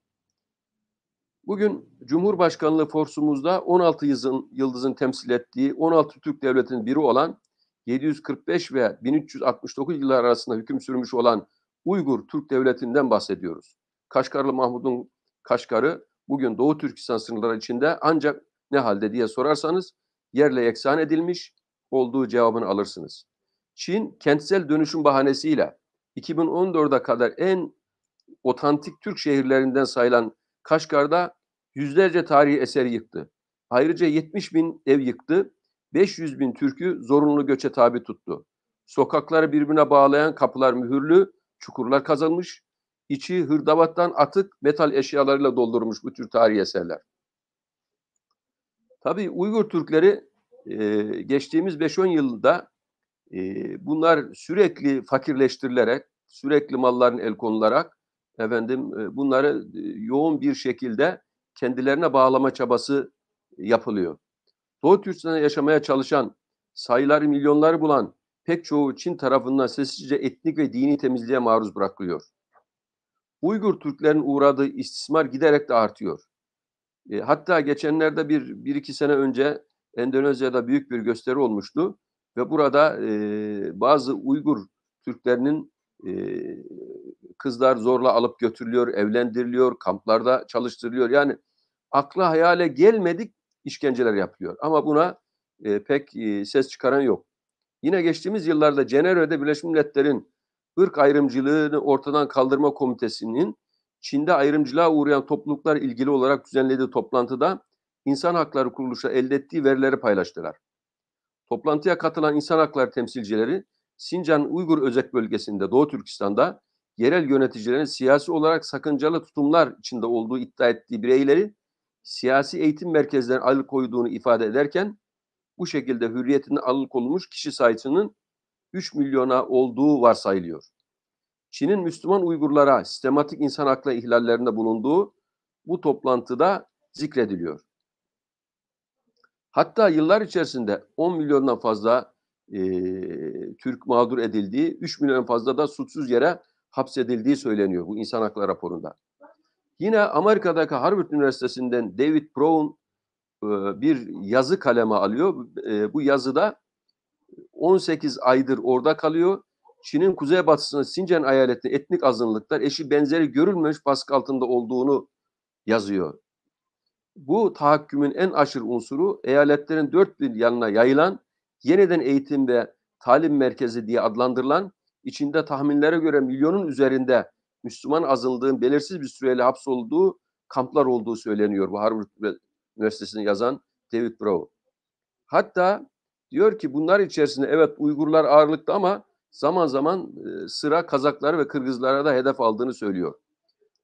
Bugün Cumhurbaşkanlığı forsumuzda 16 yıldızın temsil ettiği 16 Türk devletinin biri olan 745 ve 1369 yıllar arasında hüküm sürmüş olan Uygur Türk Devleti'nden bahsediyoruz. Kaşgarlı Mahmud'un Kaşgar'ı bugün Doğu Türkistan sınırları içinde, ancak ne halde diye sorarsanız yerle yeksan edilmiş olduğu cevabını alırsınız. Çin kentsel dönüşüm bahanesiyle 2014'e kadar en otantik Türk şehirlerinden sayılan Kaşgar'da yüzlerce tarihi eseri yıktı. Ayrıca 70 bin ev yıktı, 500 bin Türk'ü zorunlu göçe tabi tuttu. Sokakları birbirine bağlayan kapılar mühürlü, çukurlar kazılmış, içi hırdavattan atık metal eşyalarıyla doldurmuş bu tür tarihi eserler. Tabii Uygur Türkleri geçtiğimiz 5-10 yılda bunlar sürekli fakirleştirilerek, sürekli malların el konularak bunları yoğun bir şekilde kendilerine bağlama çabası yapılıyor. Doğu Türkistan'da yaşamaya çalışan, sayıları milyonları bulan pek çoğu Çin tarafından sessizce etnik ve dini temizliğe maruz bırakılıyor. Uygur Türklerin uğradığı istismar giderek de artıyor. Hatta geçenlerde bir iki sene önce Endonezya'da büyük bir gösteri olmuştu ve burada bazı Uygur Türklerinin kızlar zorla alıp götürülüyor, evlendiriliyor, kamplarda çalıştırılıyor. Yani akla hayale gelmedik işkenceler yapıyor. Ama buna pek ses çıkaran yok. Yine geçtiğimiz yıllarda Cenevre'de Birleşmiş Milletler'in ırk ayrımcılığını ortadan kaldırma komitesinin Çin'de ayrımcılığa uğrayan topluluklar ilgili olarak düzenlediği toplantıda İnsan Hakları Kuruluşu elde ettiği verileri paylaştılar. Toplantıya katılan insan hakları temsilcileri Sincan Uygur Özerk Bölgesi'nde Doğu Türkistan'da yerel yöneticilerin siyasi olarak sakıncalı tutumlar içinde olduğu iddia ettiği bireyleri siyasi eğitim merkezlerine alıkoyduğunu ifade ederken bu şekilde hürriyetinden alıkonulmuş kişi sayısının 3 milyona olduğu varsayılıyor. Çin'in Müslüman Uygurlara sistematik insan hakları ihlallerinde bulunduğu bu toplantıda zikrediliyor. Hatta yıllar içerisinde 10 milyondan fazla Türk mağdur edildiği, 3 milyon fazla da suçsuz yere hapsedildiği söyleniyor bu insan hakları raporunda. Yine Amerika'daki Harvard Üniversitesi'nden David Brown bir yazı kaleme alıyor. Bu yazıda 18 aydır orada kalıyor. Çin'in kuzeybatısında Sincan eyaletinde etnik azınlıklar eşi benzeri görülmemiş baskı altında olduğunu yazıyor. Bu tahakkümün en aşırı unsuru eyaletlerin dört bir yanına yayılan yeniden eğitim ve talim merkezi diye adlandırılan, içinde tahminlere göre milyonun üzerinde Müslüman azınlığın belirsiz bir süreyle hapsolduğu kamplar olduğu söyleniyor bu Harvard Üniversitesi'ni yazan David Brown. Hatta diyor ki bunlar içerisinde evet Uygurlar ağırlıkta ama zaman zaman sıra Kazakları ve Kırgızlara da hedef aldığını söylüyor.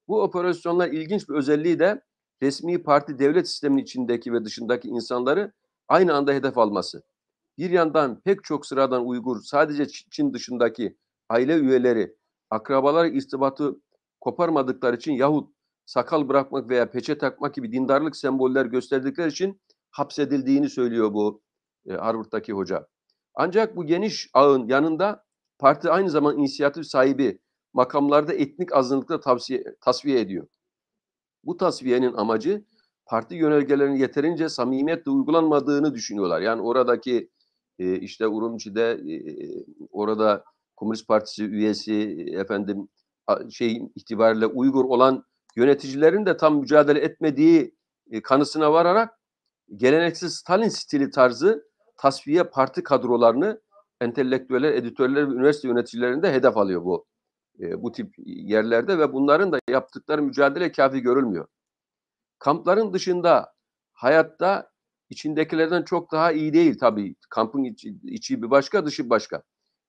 Bu operasyonlar ilginç bir özelliği de resmi parti devlet sisteminin içindeki ve dışındaki insanları aynı anda hedef alması. Bir yandan pek çok sıradan Uygur sadece Çin dışındaki aile üyeleri, akrabalar irtibatı koparmadıkları için yahut sakal bırakmak veya peçe takmak gibi dindarlık semboller gösterdikleri için hapsedildiğini söylüyor bu Harvard'daki hoca. Ancak bu geniş ağın yanında parti aynı zamanda inisiyatif sahibi makamlarda etnik azınlıkla tasfiye ediyor. Bu tasfiyenin amacı parti yönergelerinin yeterince samimiyetle uygulanmadığını düşünüyorlar. Yani oradaki işte Urumçi'de orada Komünist Partisi üyesi itibariyle Uygur olan yöneticilerin de tam mücadele etmediği kanısına vararak geleneksel Stalin stili tarzı tasfiye parti kadrolarını entelektüeller, editörler ve üniversite yöneticilerini de hedef alıyor bu tip yerlerde ve bunların da yaptıkları mücadele kafi görülmüyor. Kampların dışında hayatta içindekilerden çok daha iyi değil tabii. Kampın içi bir başka, dışı bir başka.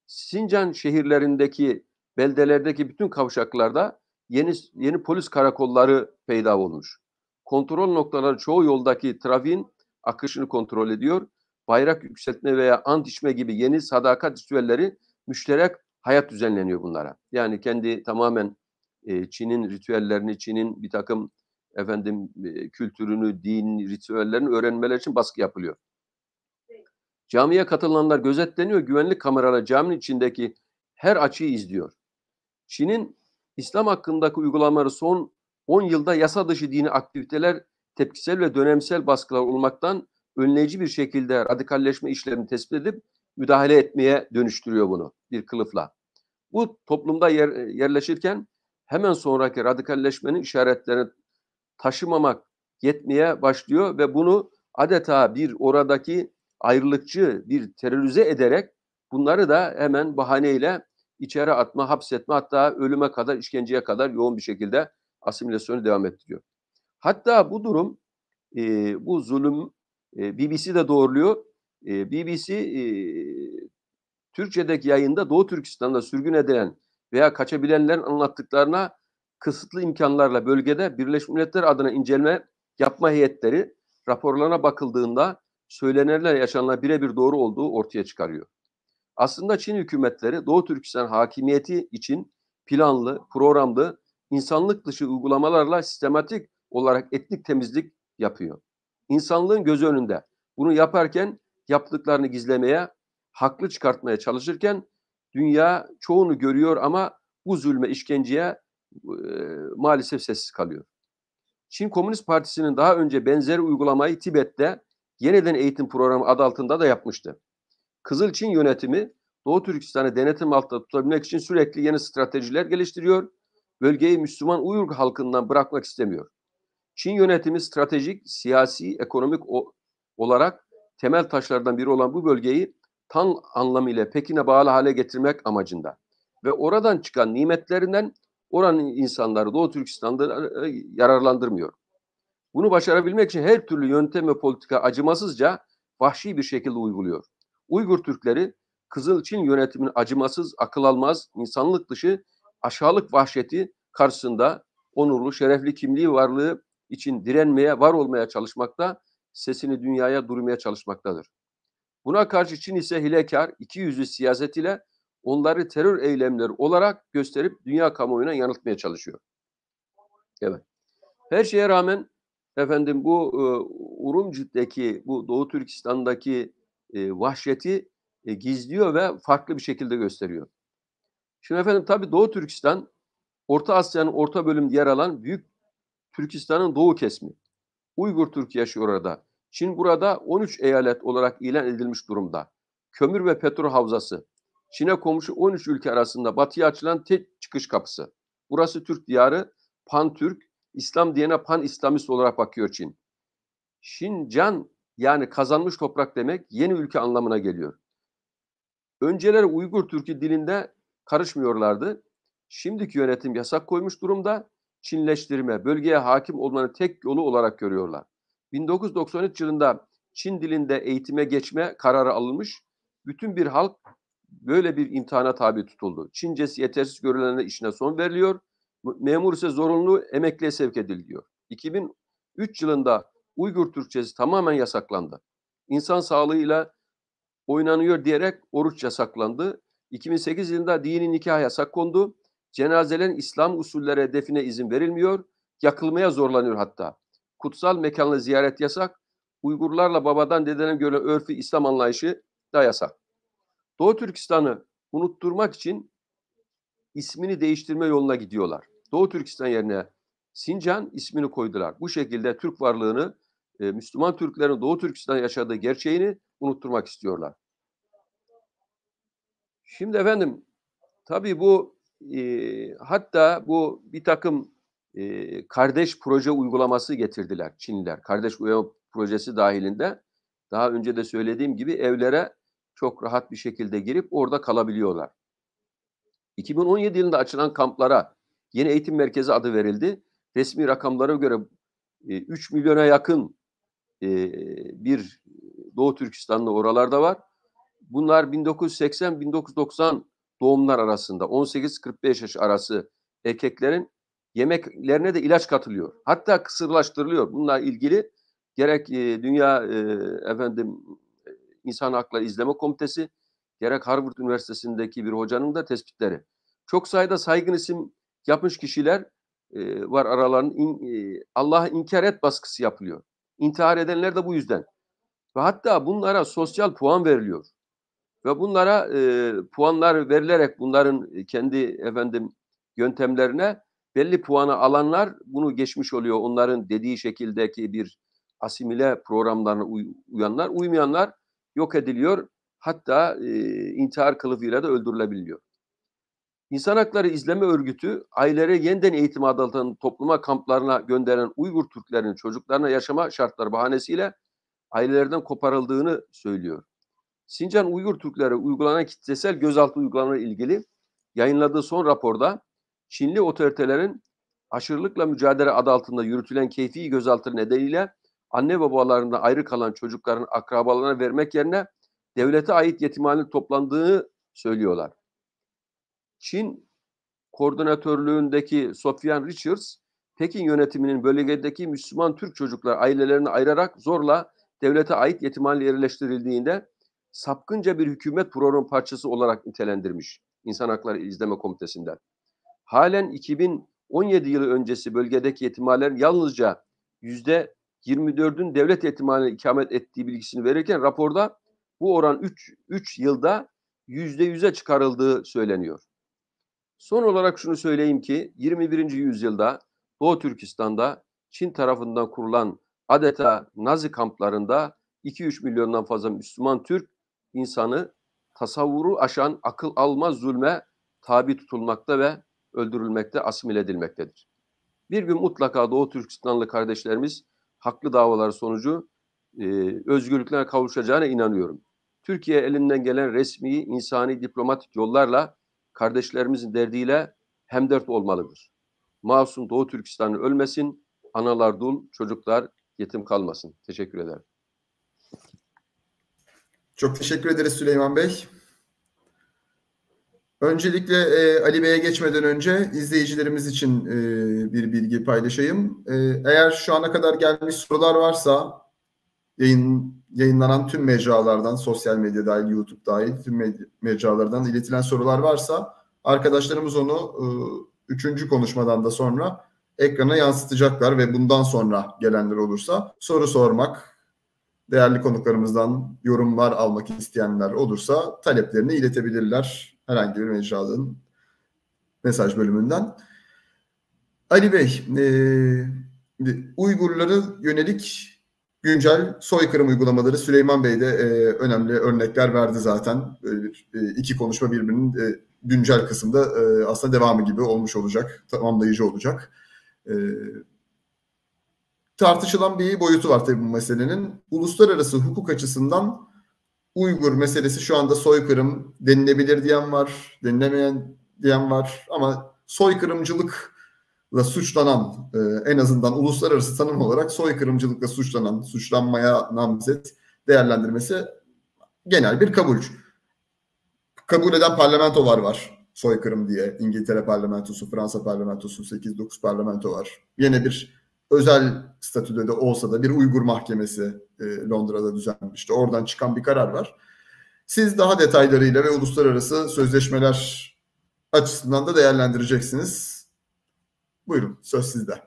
Sincan şehirlerindeki, beldelerdeki bütün kavşaklarda yeni polis karakolları peyda olmuş. Kontrol noktaları çoğu yoldaki trafiğin akışını kontrol ediyor. Bayrak yükseltme veya ant içme gibi yeni sadakat ritüelleri, müşterek hayat düzenleniyor bunlara. Yani kendi tamamen Çin'in ritüellerini, Çin'in bir takım kültürünü, din, ritüellerini öğrenmeleri için baskı yapılıyor. Camiye katılanlar gözetleniyor. Güvenlik kameraları caminin içindeki her açıyı izliyor. Çin'in İslam hakkındaki uygulamaları son 10 yılda yasa dışı dini aktiviteler, tepkisel ve dönemsel baskılar olmaktan önleyici bir şekilde radikalleşme işlerini tespit edip müdahale etmeye dönüştürüyor bunu bir kılıfla. Bu toplumda yerleşirken hemen sonraki radikalleşmenin işaretlerini taşımamak yetmeye başlıyor ve bunu adeta bir oradaki ayrılıkçı bir terörize ederek bunları da hemen bahaneyle içeri atma, hapsetme, hatta ölüme kadar, işkenceye kadar yoğun bir şekilde asimilasyonu devam ettiriyor. Hatta bu durum, bu zulüm BBC de doğruluyor. BBC Türkçedeki yayında Doğu Türkistan'da sürgün edilen veya kaçabilenlerin anlattıklarına kısıtlı imkanlarla bölgede Birleşmiş Milletler adına inceleme yapma heyetleri raporlarına bakıldığında söylenenler yaşananlar birebir doğru olduğu ortaya çıkarıyor. Aslında Çin hükümetleri Doğu Türkistan hakimiyeti için planlı, programlı, insanlık dışı uygulamalarla sistematik olarak etnik temizlik yapıyor. İnsanlığın gözü önünde. Bunu yaparken yaptıklarını gizlemeye, haklı çıkartmaya çalışırken dünya çoğunu görüyor ama bu zulme, işkenceye maalesef sessiz kalıyor. Çin Komünist Partisi'nin daha önce benzeri uygulamayı Tibet'te yeniden eğitim programı adı altında da yapmıştı. Kızıl Çin yönetimi Doğu Türkistan'ı denetim altında tutabilmek için sürekli yeni stratejiler geliştiriyor. Bölgeyi Müslüman Uygur halkından bırakmak istemiyor. Çin yönetimi stratejik, siyasi, ekonomik olarak temel taşlardan biri olan bu bölgeyi tam anlamıyla Pekin'e bağlı hale getirmek amacında. Ve oradan çıkan nimetlerinden oranın insanları Doğu Türkistan'da yararlandırmıyor. Bunu başarabilmek için her türlü yöntem ve politika acımasızca, vahşi bir şekilde uyguluyor. Uygur Türkleri Kızıl Çin yönetiminin acımasız, akıl almaz, insanlık dışı, aşağılık vahşeti karşısında onurlu, şerefli kimliği varlığı için direnmeye, var olmaya çalışmakta, sesini dünyaya duyurmaya çalışmaktadır. Buna karşı Çin ise hilekar, ikiyüzlü siyasetiyle onları terör eylemleri olarak gösterip dünya kamuoyuna yanıltmaya çalışıyor. Evet. Her şeye rağmen efendim bu Urumci'deki, bu Doğu Türkistan'daki vahşeti gizliyor ve farklı bir şekilde gösteriyor. Şimdi efendim tabii Doğu Türkistan, Orta Asya'nın orta bölümünde yer alan Büyük Türkistan'ın doğu kesimi. Uygur Türk yaşıyor orada. Çin burada 13 eyalet olarak ilan edilmiş durumda. Kömür ve petrol havzası. Çin'e komşu 13 ülke arasında batıya açılan tek çıkış kapısı. Burası Türk diyarı, Pan-Türk, İslam diyene Pan-İslamist olarak bakıyor Çin. Şincan yani kazanmış toprak demek, yeni ülke anlamına geliyor. Önceleri Uygur Türk'ü dilinde karışmıyorlardı. Şimdiki yönetim yasak koymuş durumda. Çinleştirme, bölgeye hakim olmanın tek yolu olarak görüyorlar. 1993 yılında Çin dilinde eğitime geçme kararı alınmış. Bütün bir halk böyle bir imtihana tabi tutuldu. Çincesi yetersiz görülenlerin işine son veriliyor. Memur ise zorunlu emekliye sevk ediliyor. 2003 yılında Uygur Türkçesi tamamen yasaklandı. İnsan sağlığıyla oynanıyor diyerek oruç yasaklandı. 2008 yılında dini nikah yasak kondu. Cenazelerin İslam usullere define izin verilmiyor. Yakılmaya zorlanıyor hatta. Kutsal mekanlı ziyaret yasak. Uygurlarla babadan dededen göre örfü İslam anlayışı da yasak. Doğu Türkistan'ı unutturmak için ismini değiştirme yoluna gidiyorlar. Doğu Türkistan yerine Sincan ismini koydular. Bu şekilde Türk varlığını, Müslüman Türklerin Doğu Türkistan'da yaşadığı gerçeğini unutturmak istiyorlar. Şimdi efendim tabii bu hatta bu bir takım kardeş proje uygulaması getirdiler Çinliler. Kardeş uygulama projesi dahilinde daha önce de söylediğim gibi evlere çok rahat bir şekilde girip orada kalabiliyorlar. 2017 yılında açılan kamplara yeni eğitim merkezi adı verildi. Resmi rakamlara göre 3 milyona yakın bir Doğu Türkistanlı oralarda var. Bunlar 1980-1990 doğumlar arasında 18-45 yaş arası erkeklerin yemeklerine de ilaç katılıyor. Hatta kısırlaştırılıyor. Bununla ilgili gerek Dünya İnsan Hakları İzleme Komitesi, gerek Harvard Üniversitesi'ndeki bir hocanın da tespitleri. Çok sayıda saygın isim yapmış kişiler var aralarında. Allah'ı inkar et baskısı yapılıyor. İntihar edenler de bu yüzden. Ve hatta bunlara sosyal puan veriliyor. Ve bunlara puanlar verilerek bunların kendi yöntemlerine belli puanı alanlar bunu geçmiş oluyor. Onların dediği şekildeki bir asimile programlarına uyanlar, uymayanlar yok ediliyor. hatta intihar kılıfıyla da öldürülebiliyor. İnsan Hakları İzleme Örgütü, ailelere yeniden eğitim adı altında topluma kamplarına gönderen Uygur Türklerinin çocuklarına yaşama şartları bahanesiyle ailelerden koparıldığını söylüyor. Sincan Uygur Türklere uygulanan kitlesel gözaltı uygulamaları ilgili yayınladığı son raporda Çinli otoritelerin aşırılıkla mücadele adı altında yürütülen keyfi gözaltı nedeniyle anne babalarından ayrı kalan çocukların akrabalarına vermek yerine devlete ait yetimhanenin toplandığını söylüyorlar. Çin koordinatörlüğündeki Sofyan Richards, Pekin yönetiminin bölgedeki Müslüman Türk çocuklar ailelerini ayırarak zorla devlete ait yetimhaneye yerleştirildiğinde sapkınca bir hükümet programı parçası olarak nitelendirmiş İnsan Hakları İzleme Komitesi'nden. Halen 2017 yılı öncesi bölgedeki yetimhanelerin yalnızca %24'ün devlet yetimhanede ikamet ettiği bilgisini verirken raporda bu oran 3 yılda %100'e çıkarıldığı söyleniyor. Son olarak şunu söyleyeyim ki 21. yüzyılda Doğu Türkistan'da Çin tarafından kurulan adeta Nazi kamplarında 2-3 milyondan fazla Müslüman Türk insanı tasavvuru aşan akıl almaz zulme tabi tutulmakta ve öldürülmekte, asimile edilmektedir. Bir gün mutlaka Doğu Türkistanlı kardeşlerimiz haklı davalar sonucu özgürlüklerine kavuşacağına inanıyorum. Türkiye elinden gelen resmi, insani, diplomatik yollarla kardeşlerimizin derdiyle hemdert olmalıdır. Masum Doğu Türkistan'ı ölmesin, analar dul, çocuklar yetim kalmasın. Teşekkür ederim. Çok teşekkür ederiz Süleyman Bey. Öncelikle Ali Bey'e geçmeden önce izleyicilerimiz için bir bilgi paylaşayım. Eğer şu ana kadar gelmiş sorular varsa yayınlanan tüm mecralardan, sosyal medya dahil, YouTube dahil tüm mecralardan iletilen sorular varsa arkadaşlarımız onu 3. konuşmadan da sonra ekrana yansıtacaklar ve bundan sonra gelenler olursa soru sormak, değerli konuklarımızdan yorumlar almak isteyenler olursa taleplerini iletebilirler herhangi bir mecranın mesaj bölümünden. Ali Bey, Uygurlara yönelik güncel soykırım uygulamaları, Süleyman Bey de önemli örnekler verdi zaten. Böyle iki konuşma birbirinin güncel kısımda aslında devamı gibi olmuş olacak, tamamlayıcı olacak. Tartışılan bir boyutu var tabii bu meselenin. Uluslararası hukuk açısından Uygur meselesi şu anda soykırım denilebilir diyen var, denilemeyen diyen var ama soykırımcılıkla suçlanan, en azından uluslararası tanım olarak soykırımcılıkla suçlanan, suçlanmaya namzet değerlendirmesi genel bir kabul. Kabul eden parlamentolar var soykırım diye. İngiltere parlamentosu, Fransa parlamentosu, 8-9 parlamento var. Yine bir özel statüde de olsa da bir Uygur mahkemesi Londra'da düzenlenmişti. Oradan çıkan bir karar var. Siz daha detaylarıyla ve uluslararası sözleşmeler açısından da değerlendireceksiniz. Buyurun, söz sizde.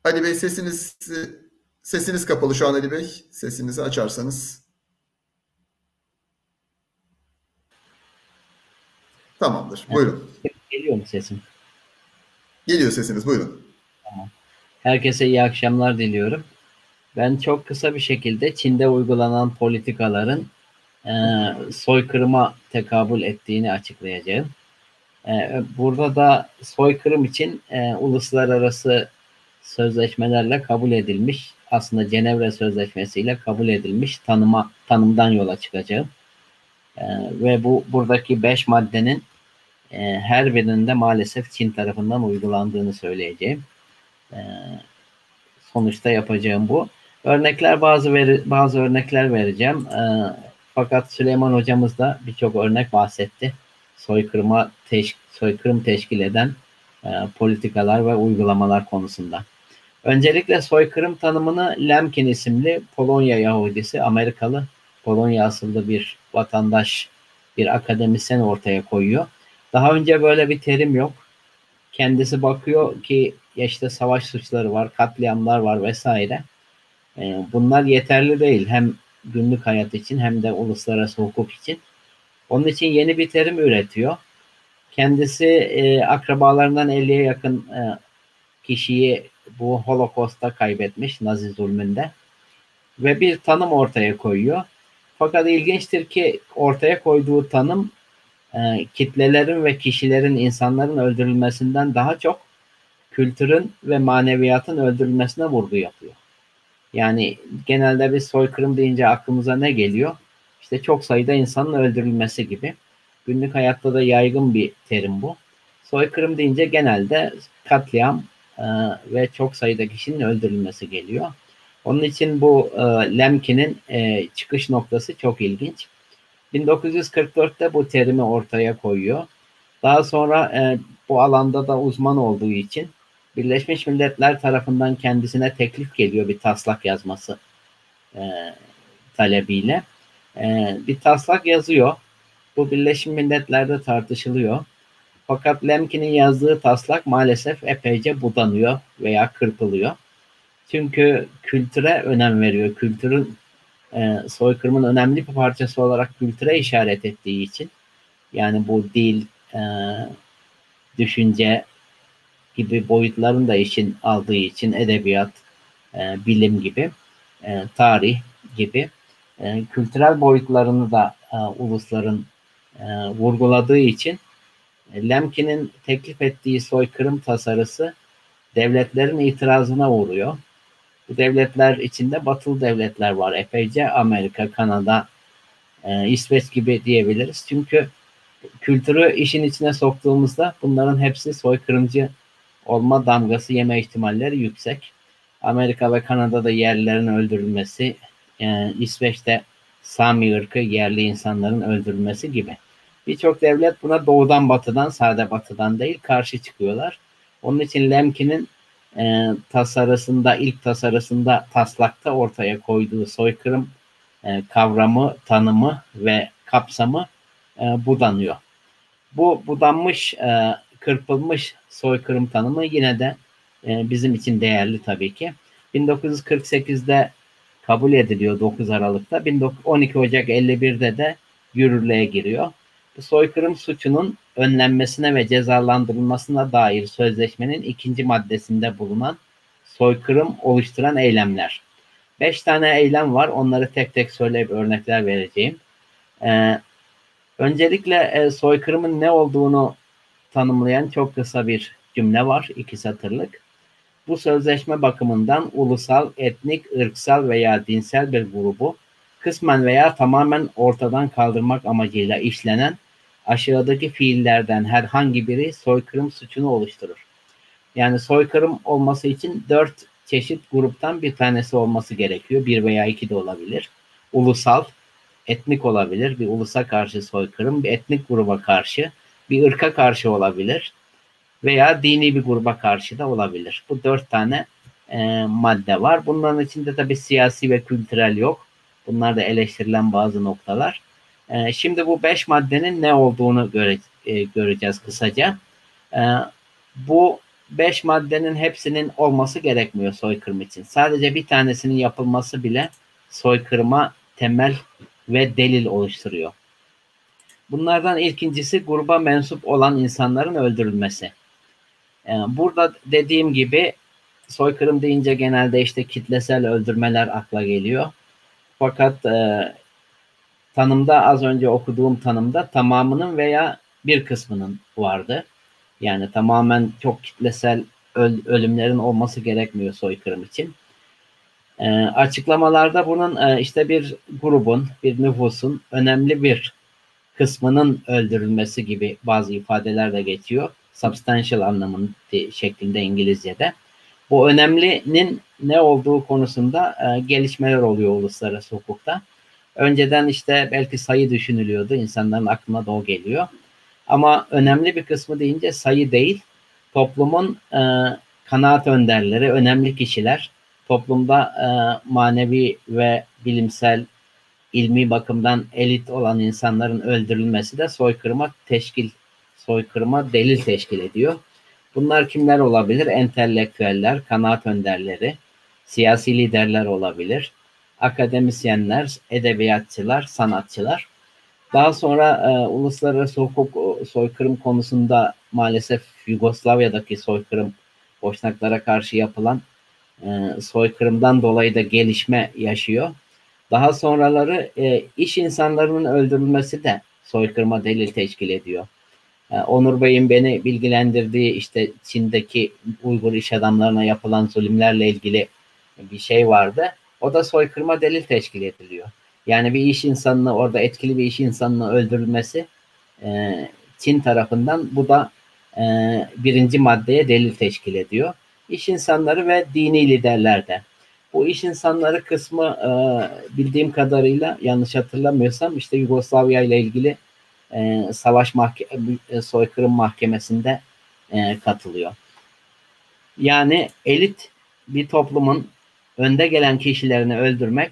Ali Bey, sesiniz kapalı şu an Ali Bey. Sesinizi açarsanız. Tamamdır. Buyurun. Geliyor mu sesim? Geliyor sesiniz. Buyurun. Tamam. Herkese iyi akşamlar diliyorum. Ben çok kısa bir şekilde Çin'de uygulanan politikaların soykırıma tekabül ettiğini açıklayacağım. Burada da soykırım için uluslararası sözleşmelerle kabul edilmiş, aslında Cenevre Sözleşmesi ile kabul edilmiş tanımdan yola çıkacağım. Ve buradaki 5 maddenin her birinde maalesef Çin tarafından uygulandığını söyleyeceğim. Sonuçta yapacağım bu. Bazı örnekler vereceğim. Fakat Süleyman hocamız da birçok örnek bahsetti. Soykırım teşkil eden politikalar ve uygulamalar konusunda. Öncelikle soykırım tanımını Lemkin isimli Polonya Yahudisi, Amerikalı, Polonya asıllı bir vatandaş, bir akademisyen ortaya koyuyor. Daha önce böyle bir terim yok. Kendisi bakıyor ki işte savaş suçları var, katliamlar var vesaire. Bunlar yeterli değil. Hem günlük hayat için hem de uluslararası hukuk için. Onun için yeni bir terim üretiyor. Kendisi akrabalarından 50'ye yakın kişiyi bu Holocaust'ta kaybetmiş, Nazi zulmünde. ve bir tanım ortaya koyuyor. Fakat ilginçtir ki ortaya koyduğu tanım kitlelerin ve kişilerin, insanların öldürülmesinden daha çok kültürün ve maneviyatın öldürülmesine vurgu yapıyor. Yani genelde biz soykırım deyince aklımıza ne geliyor? İşte çok sayıda insanın öldürülmesi gibi. Günlük hayatta da yaygın bir terim bu. Soykırım deyince genelde katliam ve çok sayıda kişinin öldürülmesi geliyor. Onun için bu Lemkin'in çıkış noktası çok ilginç. 1944'te bu terimi ortaya koyuyor. Daha sonra bu alanda da uzman olduğu için Birleşmiş Milletler tarafından kendisine teklif geliyor bir taslak yazması talebiyle. Bir taslak yazıyor. Bu Birleşmiş Milletler'de tartışılıyor. Fakat Lemkin'in yazdığı taslak maalesef epeyce budanıyor veya kırpılıyor. Çünkü kültüre önem veriyor. Kültürün soykırımın önemli bir parçası olarak kültüre işaret ettiği için, yani bu dil, düşünce gibi boyutların da işin aldığı için edebiyat, bilim gibi, tarih gibi kültürel boyutlarını da ulusların vurguladığı için Lemkin'in teklif ettiği soykırım tasarısı devletlerin itirazına uğruyor. Bu devletler içinde batılı devletler var. Epeyce Amerika, Kanada, İsveç gibi diyebiliriz. Çünkü kültürü işin içine soktuğumuzda bunların hepsi soykırımcı olma damgası yeme ihtimalleri yüksek. Amerika ve Kanada'da yerlilerin öldürülmesi, İsveç'te Sami ırkı yerli insanların öldürülmesi gibi. Birçok devlet buna doğudan batıdan, sade batıdan değil, karşı çıkıyorlar. Onun için Lemkin'in tasarısında, ilk tasarısında, taslakta ortaya koyduğu soykırım kavramı, tanımı ve kapsamı budanıyor. Bu budanmış, kırpılmış soykırım tanımı yine de bizim için değerli tabii ki. 1948'de kabul ediliyor 9 Aralık'ta. 12 Ocak 51'de de yürürlüğe giriyor. Bu soykırım suçunun önlenmesine ve cezalandırılmasına dair sözleşmenin 2. maddesinde bulunan soykırım oluşturan eylemler. 5 tane eylem var. Onları tek tek söyleyip örnekler vereceğim. Öncelikle soykırımın ne olduğunu tanımlayan çok kısa bir cümle var. 2 satırlık. Bu sözleşme bakımından ulusal, etnik, ırksal veya dinsel bir grubu kısmen veya tamamen ortadan kaldırmak amacıyla işlenen aşağıdaki fiillerden herhangi biri soykırım suçunu oluşturur. Yani soykırım olması için 4 çeşit gruptan bir tanesi olması gerekiyor. 1 veya 2 de olabilir. Ulusal, etnik olabilir. Bir ulusa karşı soykırım, bir etnik gruba karşı, bir ırka karşı olabilir. Veya dini bir gruba karşı da olabilir. Bu 4 tane madde var. Bunların içinde tabii siyasi ve kültürel yok. Bunlar da eleştirilen bazı noktalar. Şimdi bu 5 maddenin ne olduğunu göreceğiz kısaca. Bu 5 maddenin hepsinin olması gerekmiyor soykırım için. Sadece bir tanesinin yapılması bile soykırıma temel ve delil oluşturuyor. Bunlardan ilkincisi gruba mensup olan insanların öldürülmesi. Burada dediğim gibi soykırım deyince genelde işte kitlesel öldürmeler akla geliyor. Fakat tanımda, az önce okuduğum tanımda tamamının veya bir kısmının vardı. Yani tamamen çok kitlesel ölümlerin olması gerekmiyor soykırım için. Açıklamalarda bunun işte bir grubun, bir nüfusun önemli bir kısmının öldürülmesi gibi bazı ifadeler de geçiyor. Substantial anlamının şeklinde İngilizce'de. Bu önemlinin ne olduğu konusunda gelişmeler oluyor uluslararası hukukta. Önceden işte belki sayı düşünülüyordu. İnsanların aklına da o geliyor. Ama önemli bir kısmı deyince sayı değil, toplumun kanaat önderleri, önemli kişiler, toplumda manevi ve bilimsel, ilmi bakımdan elit olan insanların öldürülmesi de soykırıma delil teşkil ediyor. Bunlar kimler olabilir? Entelektüeller, kanaat önderleri, siyasi liderler olabilir, akademisyenler, edebiyatçılar, sanatçılar. Daha sonra uluslararası hukuk soykırım konusunda maalesef Yugoslavya'daki soykırım, Boşnaklara karşı yapılan soykırımdan dolayı da gelişme yaşıyor. Daha sonraları iş insanlarının öldürülmesi de soykırıma delil teşkil ediyor. Onur Bey'in beni bilgilendirdiği işte Çin'deki Uygur iş adamlarına yapılan zulümlerle ilgili bir şey vardı. O da soykırıma delil teşkil ediliyor. Yani bir iş insanını, orada etkili bir iş insanının öldürülmesi Çin tarafından, bu da birinci maddeye delil teşkil ediyor. İş insanları ve dini liderler de. Bu iş insanları kısmı bildiğim kadarıyla, yanlış hatırlamıyorsam, işte Yugoslavya ile ilgili savaş soykırım mahkemesinde katılıyor. Yani elit bir toplumun önde gelen kişilerini öldürmek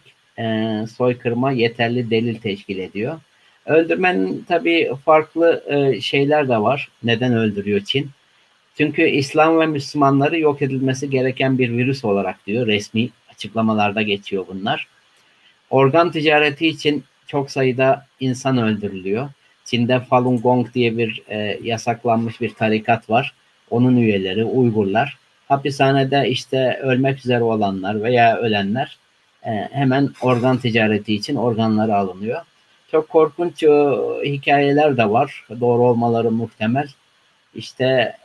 soykırıma yeterli delil teşkil ediyor. Öldürmenin tabii farklı şeyler de var. Neden öldürüyor Çin? Çünkü İslam ve Müslümanları yok edilmesi gereken bir virüs olarak diyor. Resmi açıklamalarda geçiyor bunlar. Organ ticareti için çok sayıda insan öldürülüyor. Çin'de Falun Gong diye bir yasaklanmış bir tarikat var. Onun üyeleri Uygurlar. Hapishanede işte ölmek üzere olanlar veya ölenler hemen organ ticareti için organları alınıyor. Çok korkunç hikayeler de var. Doğru olmaları muhtemel. İşte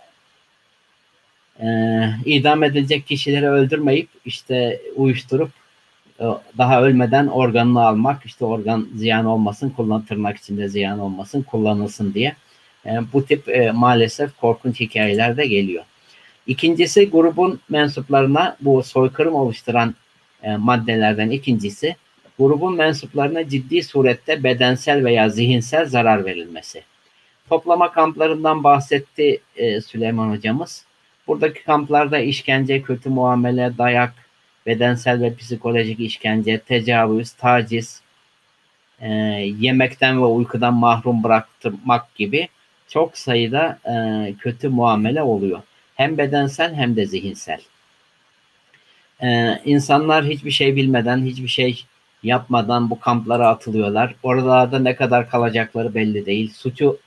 idam edilecek kişileri öldürmeyip işte uyuşturup daha ölmeden organını almak, işte organ ziyan olmasın, tırnak içinde ziyan olmasın, kullanılsın diye. Bu tip maalesef korkunç hikayeler de geliyor. İkincisi, grubun mensuplarına, bu soykırım oluşturan maddelerden ikincisi, grubun mensuplarına ciddi surette bedensel veya zihinsel zarar verilmesi. Toplama kamplarından bahsetti Süleyman hocamız. Buradaki kamplarda işkence, kötü muamele, dayak, bedensel ve psikolojik işkence, tecavüz, taciz, yemekten ve uykudan mahrum bıraktırmak gibi çok sayıda kötü muamele oluyor. Hem bedensel hem de zihinsel. İnsanlar hiçbir şey bilmeden, hiçbir şey yapmadan bu kamplara atılıyorlar. Oralarda ne kadar kalacakları belli değil.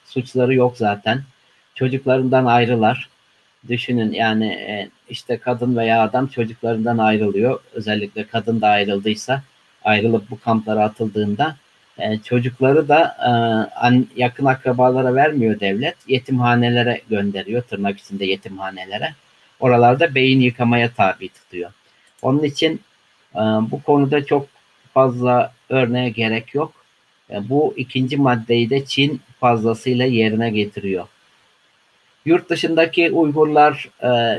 Suçları yok zaten. Çocuklarından ayrılar. Düşünün yani işte kadın veya adam çocuklarından ayrılıyor. Özellikle kadın da ayrıldıysa, ayrılıp bu kamplara atıldığında çocukları da yakın akrabalara vermiyor devlet. Yetimhanelere gönderiyor, tırnak içinde yetimhanelere. Oralarda beyin yıkamaya tabi tutuyor. Onun için bu konuda çok fazla örneğe gerek yok. Bu ikinci maddeyi de Çin fazlasıyla yerine getiriyor. Yurt dışındaki Uygurlar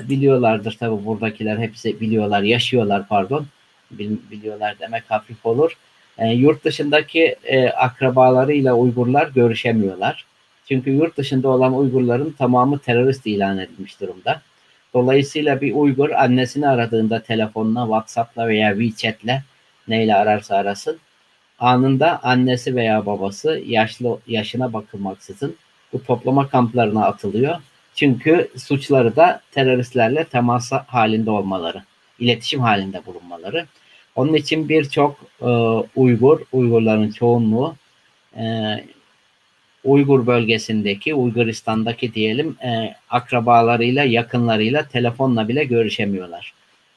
biliyorlardır tabii, buradakiler hepsi biliyorlar, yaşıyorlar pardon. Biliyorlar demek hafif olur. Yurt dışındaki akrabalarıyla Uygurlar görüşemiyorlar. Çünkü yurt dışında olan Uygurların tamamı terörist ilan edilmiş durumda. Dolayısıyla bir Uygur annesini aradığında telefonla, WhatsApp'la veya WeChat'le, neyle ararsa arasın, anında annesi veya babası yaşına bakılmaksızın bu toplama kamplarına atılıyor. Çünkü suçları da teröristlerle temas halinde olmaları, iletişim halinde bulunmaları. Onun için birçok Uygurların çoğunluğu Uygur bölgesindeki, Uyguristan'daki diyelim akrabalarıyla, yakınlarıyla telefonla bile görüşemiyorlar.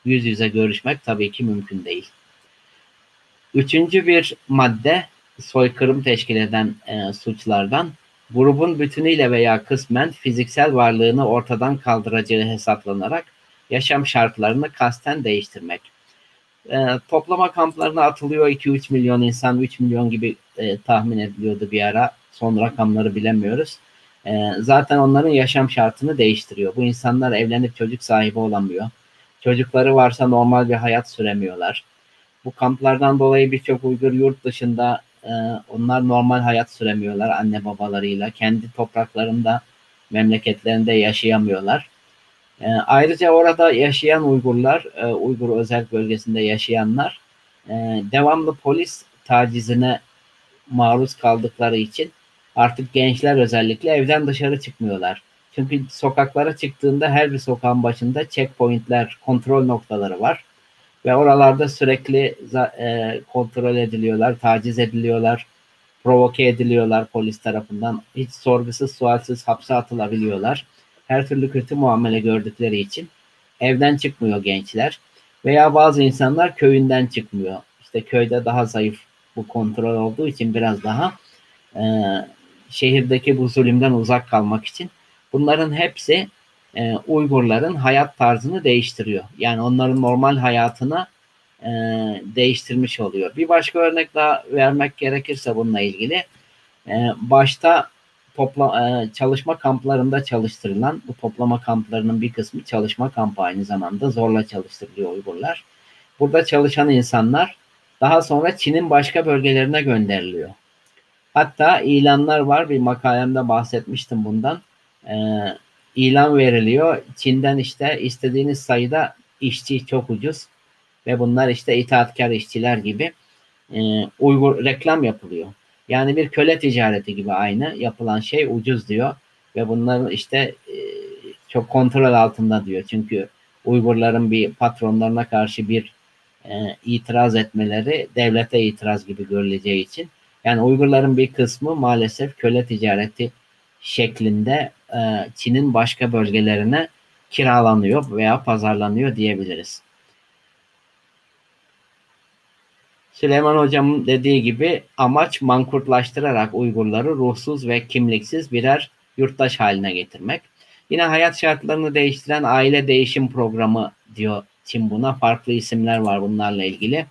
Yüz yüze görüşmek tabii ki mümkün değil. Üçüncü bir madde, soykırım teşkil eden suçlardan, grubun bütünüyle veya kısmen fiziksel varlığını ortadan kaldıracağı hesaplanarak yaşam şartlarını kasten değiştirmek. Toplama kamplarına atılıyor 2-3 milyon insan, 3 milyon gibi tahmin ediliyordu bir ara. Son rakamları bilemiyoruz. Zaten onların yaşam şartını değiştiriyor. Bu insanlar evlenip çocuk sahibi olamıyor. Çocukları varsa normal bir hayat süremiyorlar. Bu kamplardan dolayı birçok Uygur yurt dışında, onlar normal hayat süremiyorlar anne babalarıyla. Kendi topraklarında, memleketlerinde yaşayamıyorlar. Ayrıca orada yaşayan Uygurlar, Uygur özel bölgesinde yaşayanlar devamlı polis tacizine maruz kaldıkları için artık gençler özellikle evden dışarı çıkmıyorlar. Çünkü sokaklara çıktığında her bir sokağın başında checkpointler, kontrol noktaları var. Ve oralarda sürekli kontrol ediliyorlar, taciz ediliyorlar, provoke ediliyorlar polis tarafından. Hiç sorgusuz, sualsiz hapse atılabiliyorlar. Her türlü kötü muamele gördükleri için evden çıkmıyor gençler. Veya bazı insanlar köyünden çıkmıyor. İşte köyde daha zayıf bu kontrol olduğu için biraz daha şehirdeki bu zulümden uzak kalmak için bunların hepsi Uygurların hayat tarzını değiştiriyor. Yani onların normal hayatını değiştirmiş oluyor. Bir başka örnek daha vermek gerekirse bununla ilgili başta çalışma kamplarında çalıştırılan, bu toplama kamplarının bir kısmı çalışma kampı, aynı zamanda zorla çalıştırılıyor Uygurlar. Burada çalışan insanlar daha sonra Çin'in başka bölgelerine gönderiliyor. Hatta ilanlar var, bir makalemde bahsetmiştim bundan. İlan veriliyor. Çin'den işte istediğiniz sayıda işçi çok ucuz ve bunlar işte itaatkar işçiler gibi Uygur reklam yapılıyor. Yani bir köle ticareti gibi aynı. Yapılan şey ucuz diyor ve bunların işte çok kontrol altında diyor. Çünkü Uygurların bir patronlarına karşı bir itiraz etmeleri devlete itiraz gibi görüleceği için. Yani Uygurların bir kısmı maalesef köle ticareti şeklinde Çin'in başka bölgelerine kiralanıyor veya pazarlanıyor diyebiliriz. Süleyman Hocam'ın dediği gibi amaç mankurtlaştırarak Uygurları ruhsuz ve kimliksiz birer yurttaş haline getirmek. Yine hayat şartlarını değiştiren aile değişim programı diyor Çin buna. Farklı isimler var bunlarla ilgili.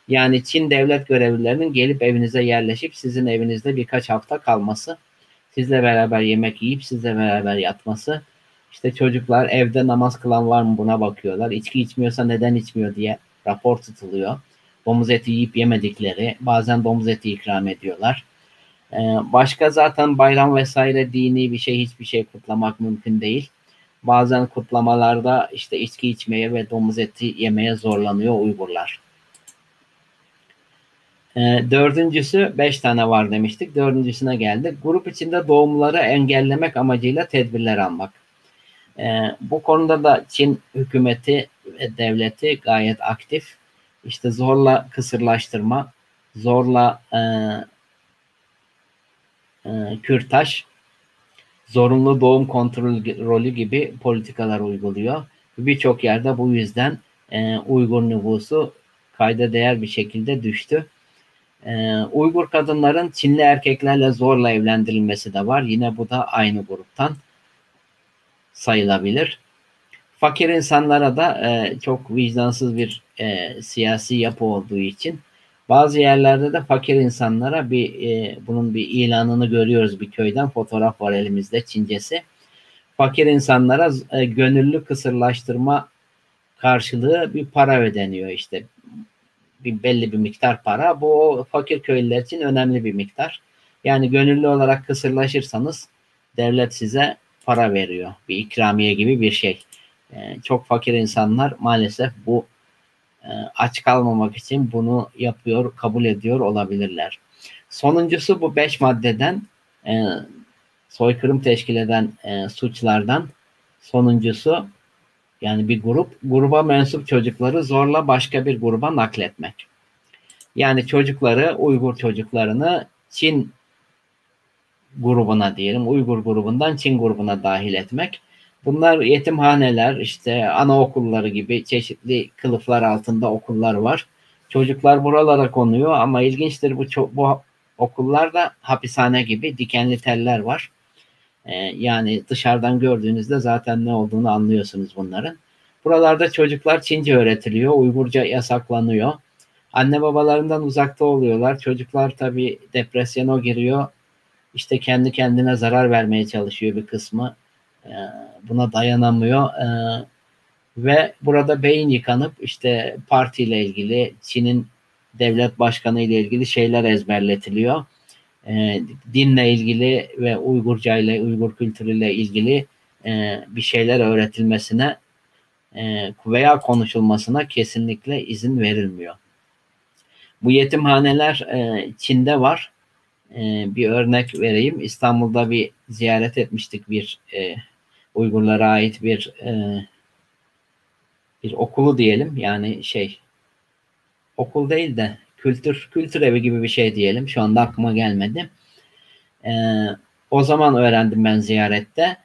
Yani Çin devlet görevlilerinin gelip evinize yerleşip sizin evinizde birkaç hafta kalması, sizle beraber yemek yiyip sizle beraber yatması, işte çocuklar evde namaz kılan var mı buna bakıyorlar. İçki içmiyorsa neden içmiyor diye rapor tutuluyor. Domuz eti yiyip yemedikleri, bazen domuz eti ikram ediyorlar. Başka zaten bayram vesaire dini bir şey, hiçbir şey kutlamak mümkün değil. Bazen kutlamalarda işte içki içmeye ve domuz eti yemeye zorlanıyor Uygurlar. Dördüncüsü, 5 tane var demiştik. Dördüncüsüne geldik. Grup içinde doğumları engellemek amacıyla tedbirler almak. Bu konuda da Çin hükümeti ve devleti gayet aktif. İşte zorla kısırlaştırma, zorla kürtaj, zorunlu doğum kontrolü gibi politikalar uyguluyor. Birçok yerde bu yüzden Uygur nüfusu kayda değer bir şekilde düştü. Uygur kadınların Çinli erkeklerle zorla evlendirilmesi de var. Yine bu da aynı gruptan sayılabilir. Fakir insanlara da çok vicdansız bir siyasi yapı olduğu için bazı yerlerde de fakir insanlara bunun bir ilanını görüyoruz, bir köyden fotoğraf var elimizde, Çincesi. Fakir insanlara gönüllü kısırlaştırma karşılığı bir para ödeniyor işte. Belli bir miktar para. Bu fakir köylüler için önemli bir miktar. Yani gönüllü olarak kısırlaşırsanız devlet size para veriyor. Bir ikramiye gibi bir şey. Çok fakir insanlar maalesef bu aç kalmamak için bunu yapıyor, kabul ediyor olabilirler. Sonuncusu, bu 5 maddeden soykırım teşkil eden suçlardan sonuncusu, yani bir gruba mensup çocukları zorla başka bir gruba nakletmek. Yani çocukları, Uygur çocuklarını Çin grubuna diyelim, Uygur grubundan Çin grubuna dahil etmek. Bunlar yetimhaneler, işte anaokulları gibi çeşitli kılıflar altında okullar var. Çocuklar buralara konuyor ama ilginçtir, bu okullarda hapishane gibi dikenli teller var. Yani dışarıdan gördüğünüzde zaten ne olduğunu anlıyorsunuz bunların. Buralarda çocuklar Çince öğretiliyor, Uygurca yasaklanıyor. Anne babalarından uzakta oluyorlar. Çocuklar tabii depresyona giriyor. İşte kendi kendine zarar vermeye çalışıyor bir kısmı. Buna dayanamıyor. Ve burada beyin yıkanıp işte partiyle ilgili, Çin'in devlet başkanı ile ilgili şeyler ezberletiliyor. Dinle ilgili ve Uygurca ile, Uygur kültürüyle ilgili bir şeyler öğretilmesine veya konuşulmasına kesinlikle izin verilmiyor. Bu yetimhaneler Çin'de var. Bir örnek vereyim. İstanbul'da bir ziyaret etmiştik, bir Uygurlara ait bir okulu diyelim. Yani okul değil de kültür evi gibi bir şey diyelim. Şu anda aklıma gelmedi. O zaman öğrendim ben ziyarette.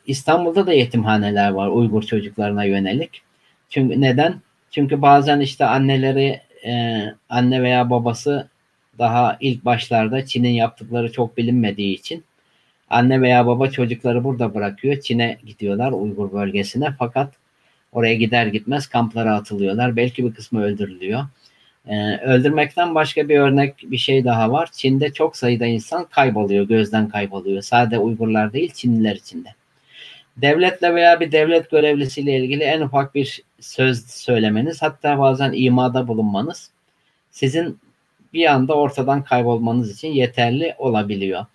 İstanbul'da da yetimhaneler var Uygur çocuklarına yönelik. Çünkü neden? Çünkü bazen işte anne veya babası daha ilk başlarda Çin'in yaptıkları çok bilinmediği için anne veya baba çocukları burada bırakıyor. Çin'e gidiyorlar, Uygur bölgesine. Fakat oraya gider gitmez kamplara atılıyorlar. Belki bir kısmı öldürülüyor. Öldürmekten başka bir örnek bir şey daha var. Çin'de çok sayıda insan kayboluyor, gözden kayboluyor. Sadece Uygurlar değil, Çinliler içinde. Devletle veya bir devlet görevlisiyle ilgili en ufak bir söz söylemeniz, hatta bazen imada bulunmanız sizin bir anda ortadan kaybolmanız için yeterli olabiliyor.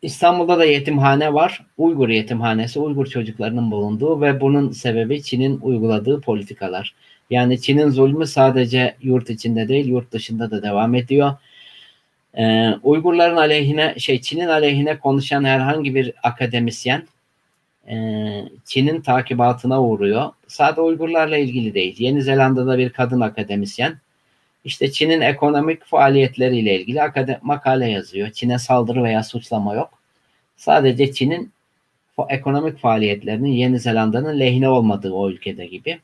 İstanbul'da da yetimhane var. Uygur yetimhanesi, Uygur çocuklarının bulunduğu ve bunun sebebi Çin'in uyguladığı politikalar. Yani Çin'in zulmü sadece yurt içinde değil, yurt dışında da devam ediyor. Uygurların aleyhine, Çin'in aleyhine konuşan herhangi bir akademisyen Çin'in takibatına uğruyor. Sadece Uygurlarla ilgili değil. Yeni Zelanda'da bir kadın akademisyen İşte Çin'in ekonomik faaliyetleriyle ilgili makale yazıyor. Çin'e saldırı veya suçlama yok. Sadece Çin'in ekonomik faaliyetlerinin Yeni Zelanda'nın lehine olmadığı o ülkede gibi.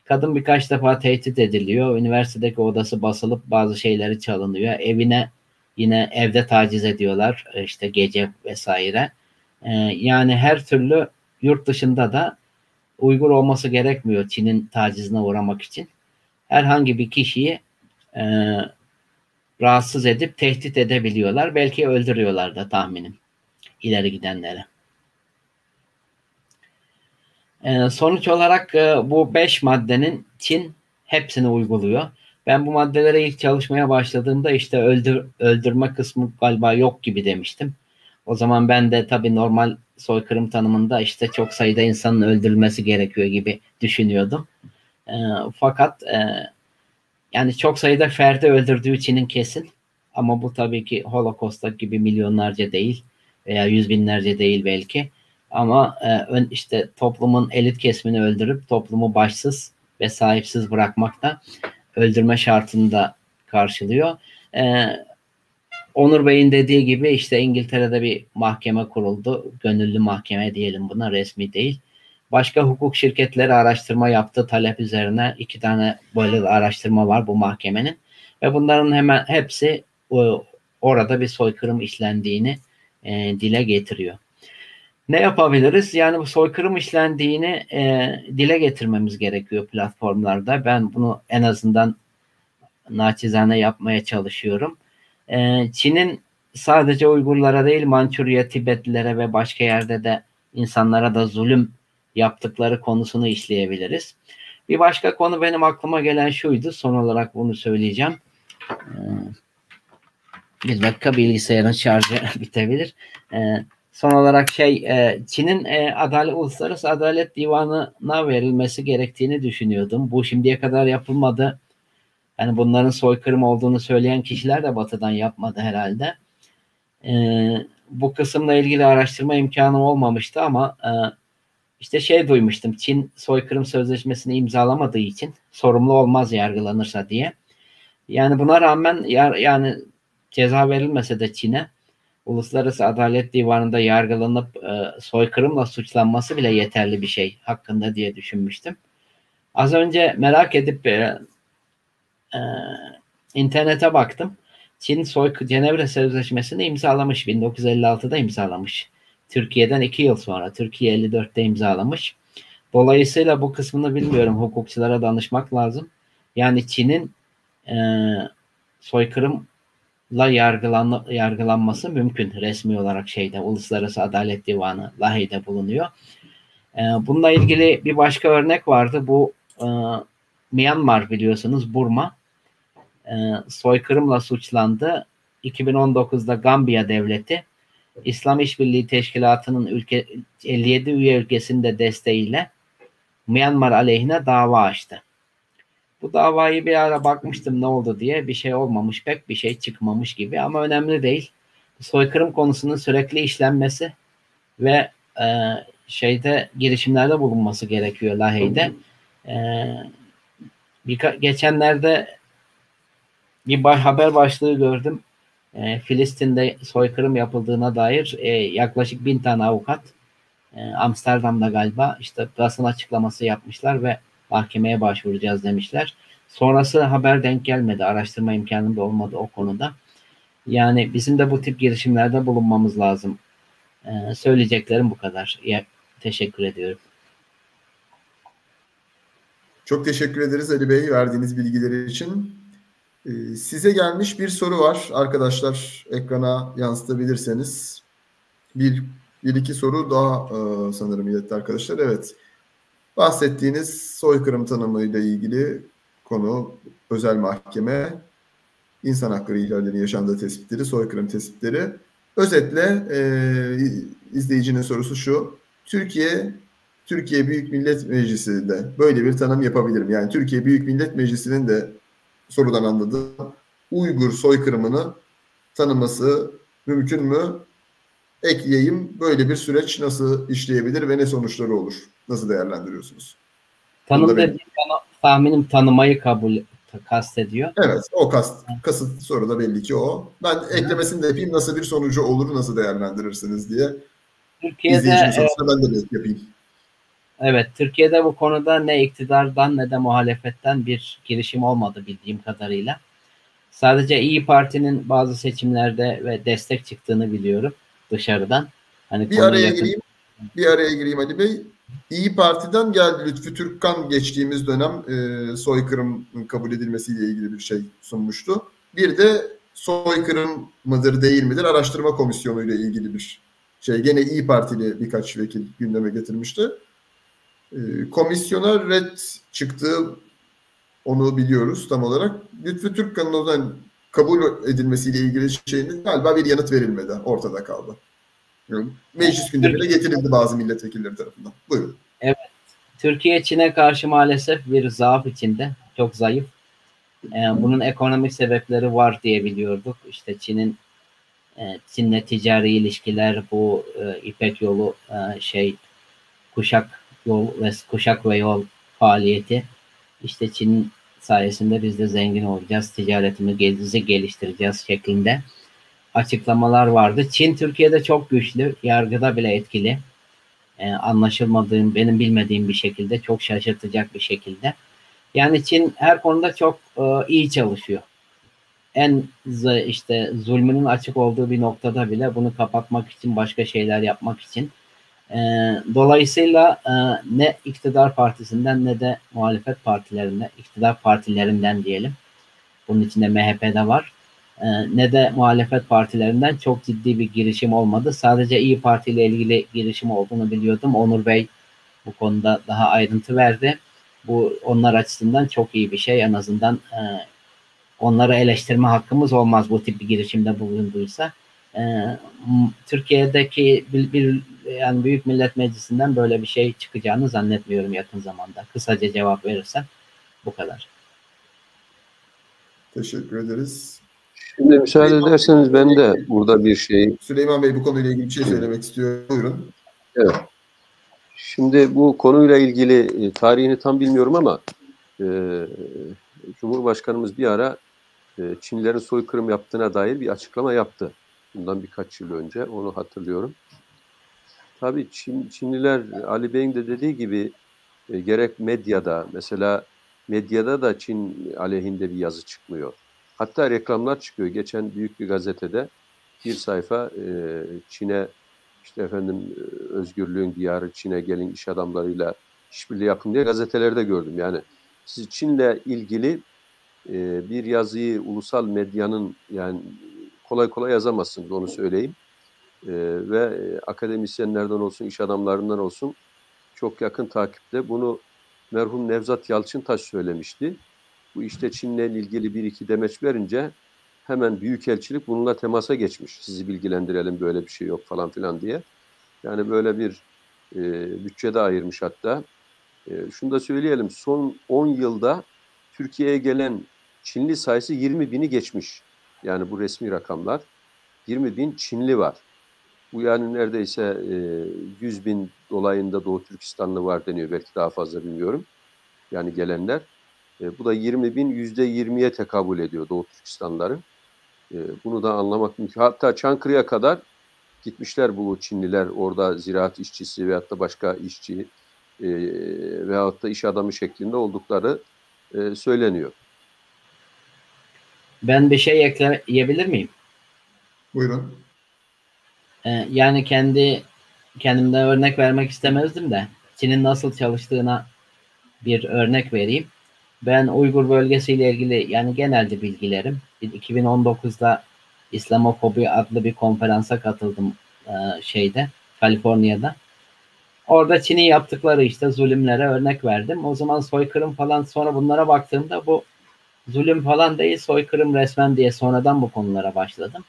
Kadın birkaç defa tehdit ediliyor. Üniversitedeki odası basılıp bazı şeyleri çalınıyor. Yine evde taciz ediyorlar. İşte gece vesaire. Yani her türlü yurt dışında da Uygur olması gerekmiyor Çin'in tacizine uğramak için. Herhangi bir kişiyi rahatsız edip tehdit edebiliyorlar. Belki öldürüyorlar da tahminim ileri gidenleri. Sonuç olarak bu 5 maddenin Çin hepsini uyguluyor. Ben bu maddelere ilk çalışmaya başladığımda işte öldürme kısmı galiba yok gibi demiştim. O zaman ben de tabii normal soykırım tanımında işte çok sayıda insanın öldürülmesi gerekiyor gibi düşünüyordum. Fakat yani çok sayıda ferdi öldürdüğü Çin'in kesin. Ama bu tabii ki Holocaust'ta gibi milyonlarca değil veya yüz binlerce değil belki. Ama işte toplumun elit kesimini öldürüp toplumu başsız ve sahipsiz bırakmak da öldürme şartını da karşılıyor. Onur Bey'in dediği gibi işte İngiltere'de bir mahkeme kuruldu. Gönüllü mahkeme diyelim buna, resmi değil. Başka hukuk şirketleri araştırma yaptı talep üzerine. 2 tane böyle araştırma var bu mahkemenin. Ve bunların hemen hepsi orada bir soykırım işlendiğini dile getiriyor. Ne yapabiliriz? Yani bu soykırım işlendiğini dile getirmemiz gerekiyor platformlarda. Ben bunu en azından naçizane yapmaya çalışıyorum. Çin'in sadece Uygurlara değil Mançurya, Tibetlilere ve başka yerde de insanlara da zulüm yaptıkları konusunu işleyebiliriz. Bir başka konu benim aklıma gelen şuydu. Son olarak bunu söyleyeceğim. Bir dakika, bilgisayarın şarjı bitebilir. Son olarak Çin'in Uluslararası Adalet Divanı'na verilmesi gerektiğini düşünüyordum. Bu şimdiye kadar yapılmadı. Yani bunların soykırım olduğunu söyleyen kişiler de Batı'dan yapmadı herhalde. Bu kısımla ilgili araştırma imkanı olmamıştı ama işte duymuştum. Çin soykırım sözleşmesini imzalamadığı için sorumlu olmaz yargılanırsa diye. Yani buna rağmen yani ceza verilmese de Çin'e Uluslararası Adalet Divanı'nda yargılanıp soykırımla suçlanması bile yeterli bir şey hakkında diye düşünmüştüm. Az önce merak edip internete baktım. Çin Cenevre Sözleşmesi'ni imzalamış. 1956'da imzalamış. Türkiye'den 2 yıl sonra. Türkiye 54'te imzalamış. Dolayısıyla bu kısmını bilmiyorum. Hukukçulara danışmak lazım. Yani Çin'in soykırımla yargılanması mümkün. Resmi olarak Uluslararası Adalet Divanı Lahey'de bulunuyor. Bununla ilgili bir başka örnek vardı. Bu Myanmar, biliyorsunuz, Burma. Soykırımla suçlandı. 2019'da Gambiya devleti İslam İşbirliği Teşkilatı'nın 57 üye ülkesinin de desteğiyle Myanmar aleyhine dava açtı. Bu davayı bir ara bakmıştım ne oldu diye. Bir şey olmamış, pek bir şey çıkmamış gibi, ama önemli değil. Soykırım konusunun sürekli işlenmesi ve girişimlerde bulunması gerekiyor Lahey'de. Geçenlerde bir haber başlığı gördüm. Filistin'de soykırım yapıldığına dair yaklaşık 1000 tane avukat Amsterdam'da galiba işte basın açıklaması yapmışlar ve mahkemeye başvuracağız demişler. Sonrası haber denk gelmedi. Araştırma imkanım da olmadı o konuda. Yani bizim de bu tip girişimlerde bulunmamız lazım. Söyleyeceklerim bu kadar. Teşekkür ediyorum. Çok teşekkür ederiz Ali Bey verdiğiniz bilgileri için. Size gelmiş bir soru var arkadaşlar. Ekrana yansıtabilirseniz. Bir iki soru daha sanırım iletti arkadaşlar. Evet. Bahsettiğiniz soykırım tanımıyla ilgili konu özel mahkeme, insan hakları ihlallerinin yaşandığı tespitleri, soykırım tespitleri. Özetle izleyicinin sorusu şu. Türkiye Büyük Millet Meclisi'nde böyle bir tanım yapabilir mi? Yani Türkiye Büyük Millet Meclisi'nin de sorudan anladığım Uygur soykırımını tanıması mümkün mü? Ekleyeyim. Böyle bir süreç nasıl işleyebilir ve ne sonuçları olur? Nasıl değerlendiriyorsunuz? Tanım dediğim tahminim tanımayı kastediyor. Evet, o kasıt soru da belli ki o. Ben eklemesini de yapayım. Nasıl bir sonucu olur, nasıl değerlendirirsiniz diye. İzleyicinin sorusunu ben de belki yapayım. Evet, Türkiye'de bu konuda ne iktidardan ne de muhalefetten bir girişim olmadı bildiğim kadarıyla. Sadece İyi Parti'nin bazı seçimlerde ve destek çıktığını biliyorum dışarıdan. Hani bir araya gireyim Ali Bey. İyi Parti'den geldi Lütfü Türkkan geçtiğimiz dönem soykırım kabul edilmesiyle ilgili bir şey sunmuştu. Bir de soykırım mıdır değil midir araştırma komisyonu ile ilgili bir şey. Gene İyi Partili birkaç vekil gündeme getirmişti. Komisyona red çıktı, onu biliyoruz tam olarak. Lütfü Türkkan'ın oradan kabul edilmesiyle ilgili şeyinde galiba bir yanıt verilmedi. Ortada kaldı. Meclis gündemine getirildi bazı milletvekilleri tarafından. Buyurun. Evet. Türkiye Çin'e karşı maalesef bir zaaf içinde. Çok zayıf. Bunun ekonomik sebepleri var diye biliyorduk. İşte Çin'le ticari ilişkiler, bu İpek yolu kuşak ve yol faaliyeti. İşte Çin sayesinde biz de zengin olacağız, ticaretimizi geliştireceğiz şeklinde açıklamalar vardı. Çin Türkiye'de çok güçlü, yargıda bile etkili. Anlaşılmadığım, benim bilmediğim bir şekilde, çok şaşırtacak bir şekilde. Yani Çin her konuda çok iyi çalışıyor. İşte zulmünün açık olduğu bir noktada bile bunu kapatmak için, başka şeyler yapmak için. Dolayısıyla ne iktidar partisinden ne de muhalefet partilerinden, iktidar partilerinden diyelim, bunun içinde MHP'de var, ne de muhalefet partilerinden çok ciddi bir girişim olmadı. Sadece İyi Parti ile ilgili girişim olduğunu biliyordum. Onur Bey bu konuda daha ayrıntı verdi. Bu onlar açısından çok iyi bir şey. En azından onları eleştirme hakkımız olmaz bu tip bir girişimde bulunduysa. Türkiye'deki yani Büyük Millet Meclisi'nden böyle bir şey çıkacağını zannetmiyorum yakın zamanda. Kısaca cevap verirsem bu kadar. Teşekkür ederiz. Şimdi müsaade ederseniz ben de burada bir şey... Süleyman Bey bu konuyla ilgili bir şey söylemek istiyor. Buyurun. Evet. Şimdi bu konuyla ilgili tarihini tam bilmiyorum ama Cumhurbaşkanımız bir ara Çinlilerin soykırım yaptığına dair bir açıklama yaptı. Bundan birkaç yıl önce onu hatırlıyorum. Tabii Çinliler Ali Bey'in de dediği gibi gerek medyada, mesela medyada da Çin aleyhinde bir yazı çıkmıyor. Hatta reklamlar çıkıyor. Geçen büyük bir gazetede bir sayfa Çin'e işte efendim özgürlüğün diyarı Çin'e gelin iş adamlarıyla işbirliği yapın diye gazetelerde gördüm. Yani siz Çin'le ilgili bir yazıyı ulusal medyanın yani kolay kolay yazamazsınız, onu söyleyeyim. Ve akademisyenlerden olsun, iş adamlarından olsun çok yakın takipte. Bunu merhum Nevzat Yalçıntaş söylemişti. Bu işte Çin'le ilgili bir iki demeç verince hemen Büyükelçilik bununla temasa geçmiş. Sizi bilgilendirelim, böyle bir şey yok falan filan diye. Yani böyle bir bütçe de ayırmış hatta. Şunu da söyleyelim, son 10 yılda Türkiye'ye gelen Çinli sayısı 20.000'i geçmiş. Yani bu resmi rakamlar. 20.000 Çinli var. Bu yani neredeyse 100.000 dolayında Doğu Türkistanlı var deniyor. Belki daha fazla, bilmiyorum. Yani gelenler. Bu da 20.000 %20'ye tekabül ediyor Doğu Türkistanlıların. Bunu da anlamak mümkün. Hatta Çankırı'ya kadar gitmişler bu Çinliler, orada ziraat işçisi veyahut da başka işçi veyahut da iş adamı şeklinde oldukları söyleniyor. Ben bir şey ekleyebilir miyim? Buyurun. Yani kendimden örnek vermek istemezdim de Çin'in nasıl çalıştığına bir örnek vereyim. Ben Uygur bölgesiyle ilgili yani genelde bilgilerim. 2019'da İslamofobi adlı bir konferansa katıldım Kaliforniya'da. Orada Çin'in yaptıkları işte zulümlere örnek verdim. O zaman soykırım falan, sonra bunlara baktığımda bu zulüm falan değil, soykırım resmen diye sonradan bu konulara başladım.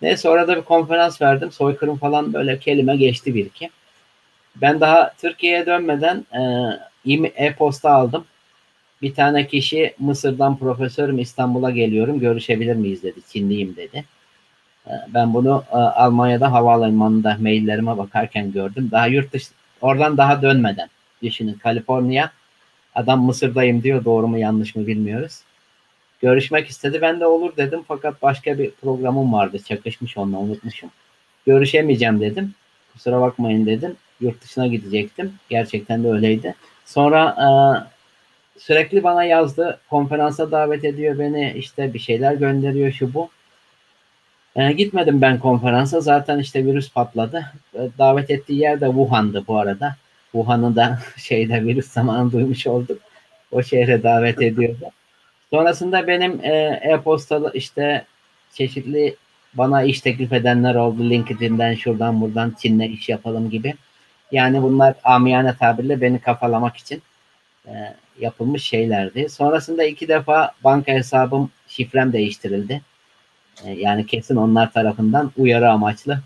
Neyse, orada bir konferans verdim. Soykırım falan böyle kelime geçti bir iki. Ben daha Türkiye'ye dönmeden e-posta aldım. Bir tane kişi, Mısır'dan profesörüm, İstanbul'a geliyorum, görüşebilir miyiz dedi. Çinliyim dedi. Ben bunu Almanya'da havalimanında maillerime bakarken gördüm. Daha oradan daha dönmeden. Düşünün, Kaliforniya, adam Mısır'dayım diyor, doğru mu yanlış mı bilmiyoruz. Görüşmek istedi, ben de olur dedim, fakat başka bir programım vardı, çakışmış onunla, unutmuşum. Görüşemeyeceğim dedim. Kusura bakmayın dedim. Yurt dışına gidecektim. Gerçekten de öyleydi. Sonra sürekli bana yazdı. Konferansa davet ediyor beni. İşte bir şeyler gönderiyor, şu bu. Gitmedim ben konferansa. Zaten işte virüs patladı. Davet ettiği yer de Wuhan'dı bu arada. Wuhan'ı da virüs zamanı duymuş olduk. O şehre davet ediyordu. Sonrasında benim e-postalı işte çeşitli bana iş teklif edenler oldu. LinkedIn'den, şuradan buradan, Çin'le iş yapalım gibi. Yani bunlar amiyane tabirle beni kafalamak için yapılmış şeylerdi. Sonrasında 2 defa banka hesabım, şifrem değiştirildi. Yani kesin onlar tarafından uyarı amaçlı.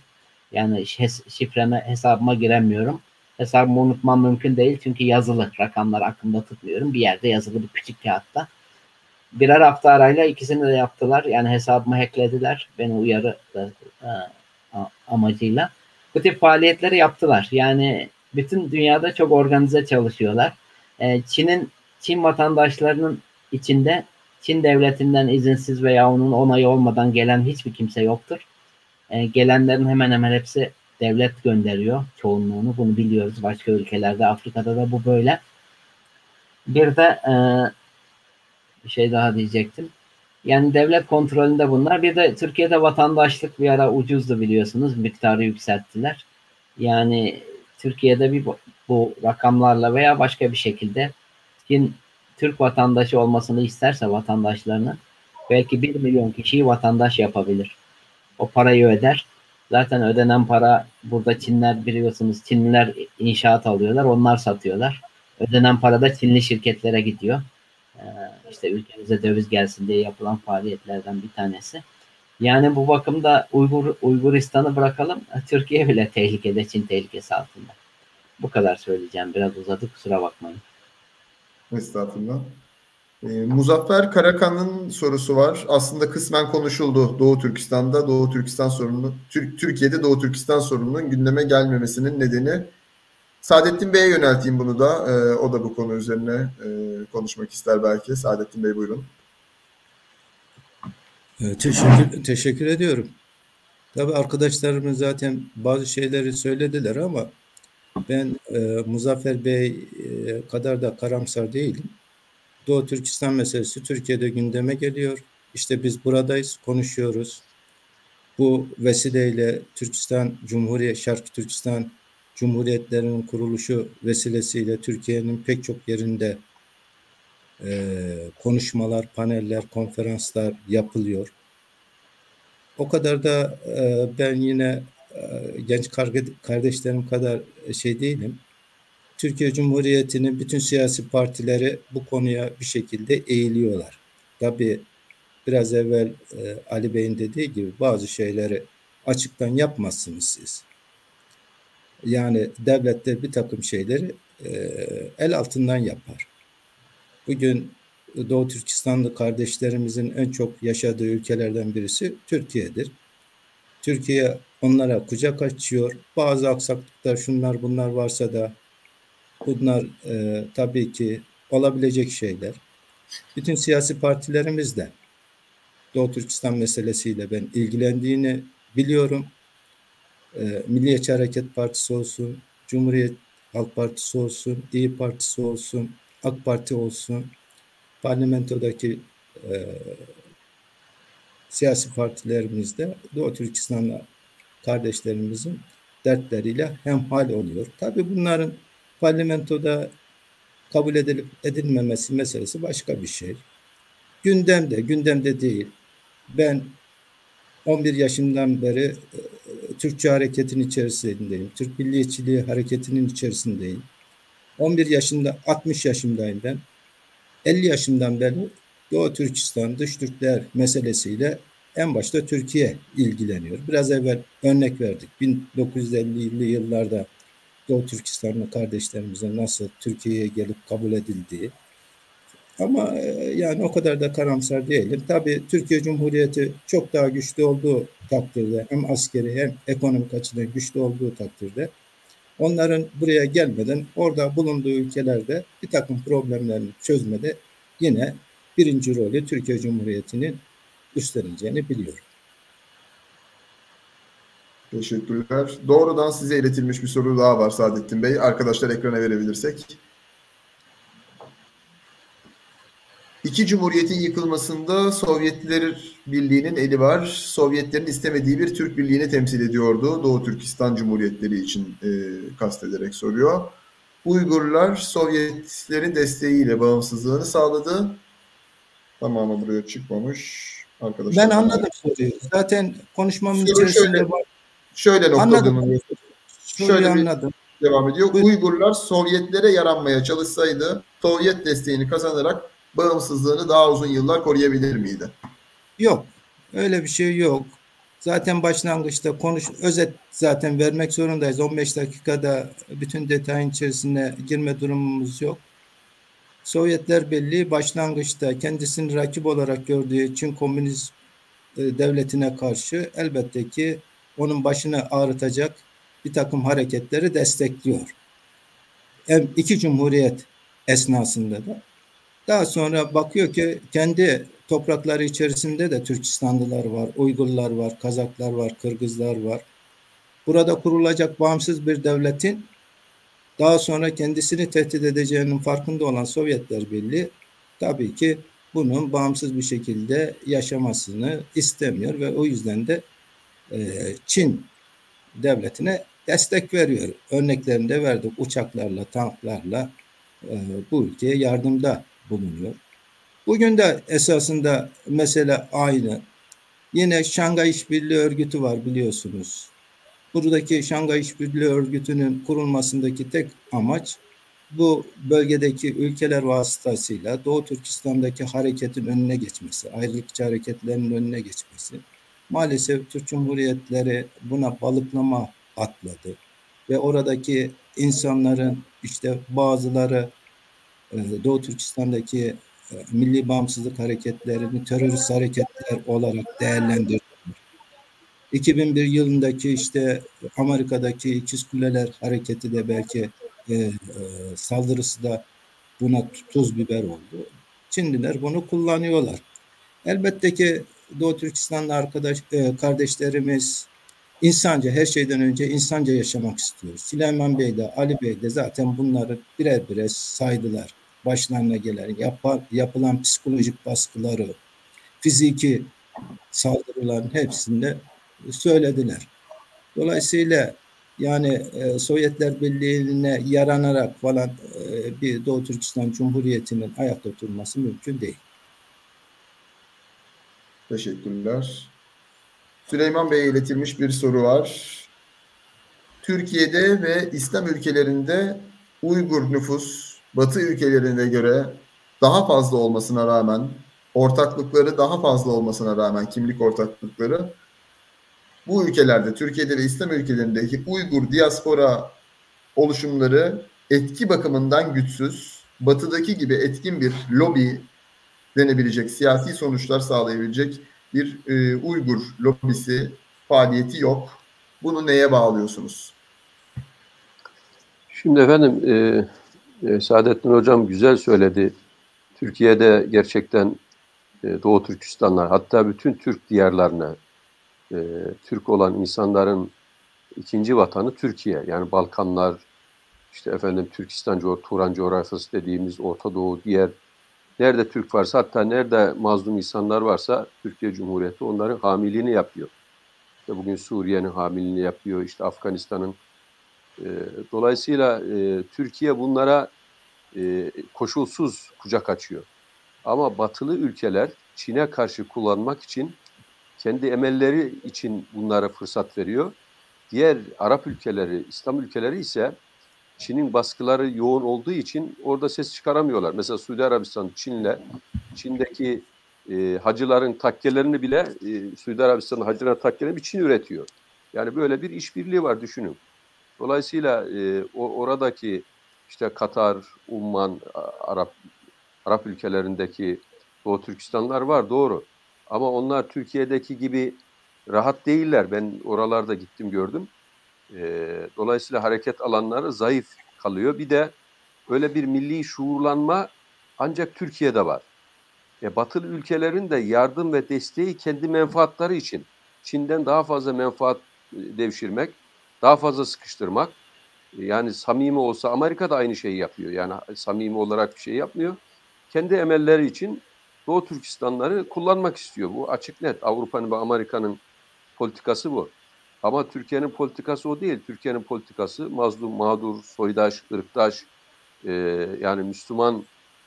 Yani hesabıma giremiyorum. Hesabımı unutmam mümkün değil çünkü yazılı, rakamlar aklımda tutmuyorum. Bir yerde yazılı, bir küçük kağıtta. Birer hafta arayla ikisini de yaptılar. Yani hesabımı hacklediler. Beni uyarı amacıyla. Bu tip faaliyetleri yaptılar. Yani bütün dünyada çok organize çalışıyorlar. Çin vatandaşlarının içinde Çin devletinden izinsiz veya onun onayı olmadan gelen hiçbir kimse yoktur. Gelenlerin hemen hemen hepsi devlet gönderiyor çoğunluğunu. Bunu biliyoruz. Başka ülkelerde, Afrika'da da bu böyle. Bir de bir şey daha diyecektim. Yani devlet kontrolünde bunlar. Bir de Türkiye'de vatandaşlık bir ara ucuzdu biliyorsunuz. Miktarı yükselttiler. Yani Türkiye'de bu rakamlarla veya başka bir şekilde Çin Türk vatandaşı olmasını isterse vatandaşlarının belki 1 milyon kişiyi vatandaş yapabilir. O parayı öder. Zaten ödenen para burada Çinler, biliyorsunuz, Çinliler inşaat alıyorlar, onlar satıyorlar. Ödenen para da Çinli şirketlere gidiyor. İşte ülkemize döviz gelsin diye yapılan faaliyetlerden bir tanesi. Yani bu bakımda Uyguristan'ı bırakalım, Türkiye bile tehlikede, Çin tehlikesi altında. Bu kadar söyleyeceğim. Biraz uzadı, kusura bakmayın. Estağfurullah. Muzaffer Karakan'ın sorusu var. Aslında kısmen konuşuldu Doğu Türkistan'da. Doğu Türkistan sorunu, Türkiye'de Doğu Türkistan sorununun gündeme gelmemesinin nedeni. Saadettin Bey'e yönelteyim bunu da. O da bu konu üzerine konuşmak ister belki. Saadettin Bey, buyurun. Teşekkür ediyorum. Tabii arkadaşlarımız zaten bazı şeyleri söylediler ama ben Muzaffer Bey kadar da karamsar değilim. Doğu Türkistan meselesi Türkiye'de gündeme geliyor. İşte biz buradayız, konuşuyoruz. Bu vesileyle Şarkı Türkistan Cumhuriyetlerinin kuruluşu vesilesiyle Türkiye'nin pek çok yerinde konuşmalar, paneller, konferanslar yapılıyor. O kadar da ben yine genç kardeşlerim kadar değilim. Türkiye Cumhuriyeti'nin bütün siyasi partileri bu konuya bir şekilde eğiliyorlar. Tabii biraz evvel Ali Bey'in dediği gibi bazı şeyleri açıktan yapmazsınız siz. Yani devletler bir takım şeyleri el altından yapar. Bugün Doğu Türkistanlı kardeşlerimizin en çok yaşadığı ülkelerden birisi Türkiye'dir. Türkiye onlara kucak açıyor. Bazı aksaklıklar, şunlar bunlar varsa da bunlar tabii ki olabilecek şeyler. Bütün siyasi partilerimiz de Doğu Türkistan meselesiyle ben ilgilendiğini biliyorum. Milliyetçi Hareket Partisi olsun, Cumhuriyet Halk Partisi olsun, İYİ Partisi olsun, AK Parti olsun, parlamentodaki siyasi partilerimizde Doğu Türkistanlı kardeşlerimizin dertleriyle hemhal oluyor. Tabii bunların parlamentoda kabul edilip edilmemesi meselesi başka bir şey. Gündemde değil. Ben 11 yaşımdan beri Türkçü hareketin içerisindeyim. Türk Milliyetçiliği hareketinin içerisindeyim. 11 yaşında, 60 yaşındayım ben. 50 yaşından beri Doğu Türkistan, dış Türkler meselesiyle en başta Türkiye ilgileniyor. Biraz evvel örnek verdik. 1950'li yıllarda Doğu Türkistanlı kardeşlerimizin nasıl Türkiye'ye gelip kabul edildiği. Ama yani o kadar da karamsar değilim. Tabii Türkiye Cumhuriyeti çok daha güçlü olduğu takdirde, hem askeri hem ekonomik açıdan güçlü olduğu takdirde, onların buraya gelmeden orada bulunduğu ülkelerde bir takım problemlerini çözmede yine birinci rolü Türkiye Cumhuriyeti'nin üstleneceğini biliyorum. Teşekkürler. Doğrudan size iletilmiş bir soru daha var Saadettin Bey. Arkadaşlar ekrana verebilirsek. İki Cumhuriyetin yıkılmasında Sovyetler Birliği'nin eli var. Sovyetlerin istemediği bir Türk Birliği'ni temsil ediyordu. Doğu Türkistan Cumhuriyetleri için kastederek soruyor. Uygurlar Sovyetlerin desteğiyle bağımsızlığını sağladı. Tamamı buraya çıkmamış. Arkadaşlar, ben anladım soruyu. Zaten konuşmamın içerisinde şöyle noktaladığımı şöyle anladım. Devam ediyor. Uygurlar Sovyetlere yaranmaya çalışsaydı Sovyet desteğini kazanarak bağımsızlığını daha uzun yıllar koruyabilir miydi? Yok. Öyle bir şey yok. Zaten başlangıçta özet zaten vermek zorundayız. 15 dakikada bütün detayın içerisine girme durumumuz yok. Sovyetler Birliği başlangıçta kendisini rakip olarak gördüğü Çin Komünist Devleti'ne karşı elbette ki onun başını ağrıtacak bir takım hareketleri destekliyor. Hem iki cumhuriyet esnasında da. Daha sonra bakıyor ki kendi toprakları içerisinde de Türkistanlılar var, Uygurlar var, Kazaklar var, Kırgızlar var. Burada kurulacak bağımsız bir devletin daha sonra kendisini tehdit edeceğinin farkında olan Sovyetler Birliği tabii ki bunun bağımsız bir şekilde yaşamasını istemiyor ve o yüzden de Çin devletine destek veriyor. Örneklerini de verdik. Uçaklarla, tanklarla bu ülkeye yardımda bulunuyor. Bugün de esasında mesele aynı. Yine Şangay İşbirliği Örgütü var biliyorsunuz. Buradaki Şangay İşbirliği Örgütü'nün kurulmasındaki tek amaç bu bölgedeki ülkeler vasıtasıyla Doğu Türkistan'daki hareketin önüne geçmesi, ayrılıkçı hareketlerin önüne geçmesi. Maalesef Türk Cumhuriyetleri buna balıklama atladı ve oradaki insanların işte bazıları Doğu Türkistan'daki milli bağımsızlık hareketlerini terörist hareketler olarak değerlendirdi. 2001 yılındaki işte Amerika'daki İkiz Kuleler hareketi de belki saldırısı da buna tuz biber oldu. Çinliler bunu kullanıyorlar. Elbette ki Doğu Türkistanlı kardeşlerimiz insanca, her şeyden önce insanca yaşamak istiyor. Süleyman Bey de Ali Bey de zaten bunları birer birer saydılar. Başlarına gelen yapılan psikolojik baskıları, fiziki saldırıların hepsinde söylediler. Dolayısıyla yani Sovyetler Birliği'ne yaranarak falan bir Doğu Türkistan Cumhuriyeti'nin ayakta oturması mümkün değil. Teşekkürler. Süleyman Bey'e iletilmiş bir soru var. Türkiye'de ve İslam ülkelerinde Uygur nüfus Batı ülkelerine göre daha fazla olmasına rağmen, ortaklıkları daha fazla olmasına rağmen, kimlik ortaklıkları, bu ülkelerde, Türkiye'de ve İslam ülkelerindeki Uygur diaspora oluşumları etki bakımından güçsüz, Batı'daki gibi etkin bir lobi denebilecek, siyasi sonuçlar sağlayabilecek bir Uygur lobisi faaliyeti yok. Bunu neye bağlıyorsunuz? Şimdi efendim Saadettin Hocam güzel söyledi. Türkiye'de gerçekten Doğu Türkistanlar, hatta bütün Türk diyarlarına Türk olan insanların ikinci vatanı Türkiye. Yani Balkanlar, işte efendim Türkistan, Turan coğrafyası dediğimiz Orta Doğu, diğer nerede Türk varsa, hatta nerede mazlum insanlar varsa Türkiye Cumhuriyeti onların hamiliğini yapıyor. İşte bugün Suriye'nin hamiliğini yapıyor, işte Afganistan'ın. Dolayısıyla Türkiye bunlara koşulsuz kucak açıyor. Ama batılı ülkeler Çin'e karşı kullanmak için, kendi emelleri için bunlara fırsat veriyor. Diğer Arap ülkeleri, İslam ülkeleri ise Çin'in baskıları yoğun olduğu için orada ses çıkaramıyorlar. Mesela Suudi Arabistan, Çin'deki hacıların takkelerini bile, Suudi Arabistan'ın hacıların takkelerini bir Çin üretiyor. Yani böyle bir işbirliği var, düşünün. Dolayısıyla oradaki işte Katar, Umman, Arap ülkelerindeki Doğu Türkistanlar var, doğru. Ama onlar Türkiye'deki gibi rahat değiller. Ben oralarda gittim, gördüm. Dolayısıyla hareket alanları zayıf kalıyor. Bir de öyle bir milli şuurlanma ancak Türkiye'de var. Batılı ülkelerin de yardım ve desteği kendi menfaatları için. Çin'den daha fazla menfaat devşirmek, daha fazla sıkıştırmak. Yani samimi olsa, Amerika da aynı şeyi yapıyor. Yani samimi olarak bir şey yapmıyor. Kendi emelleri için Doğu Türkistanları kullanmak istiyor. Bu açık net. Avrupa'nın ve Amerika'nın politikası bu. Ama Türkiye'nin politikası o değil. Türkiye'nin politikası mazlum, mağdur, soydaş, ırktaş, yani Müslüman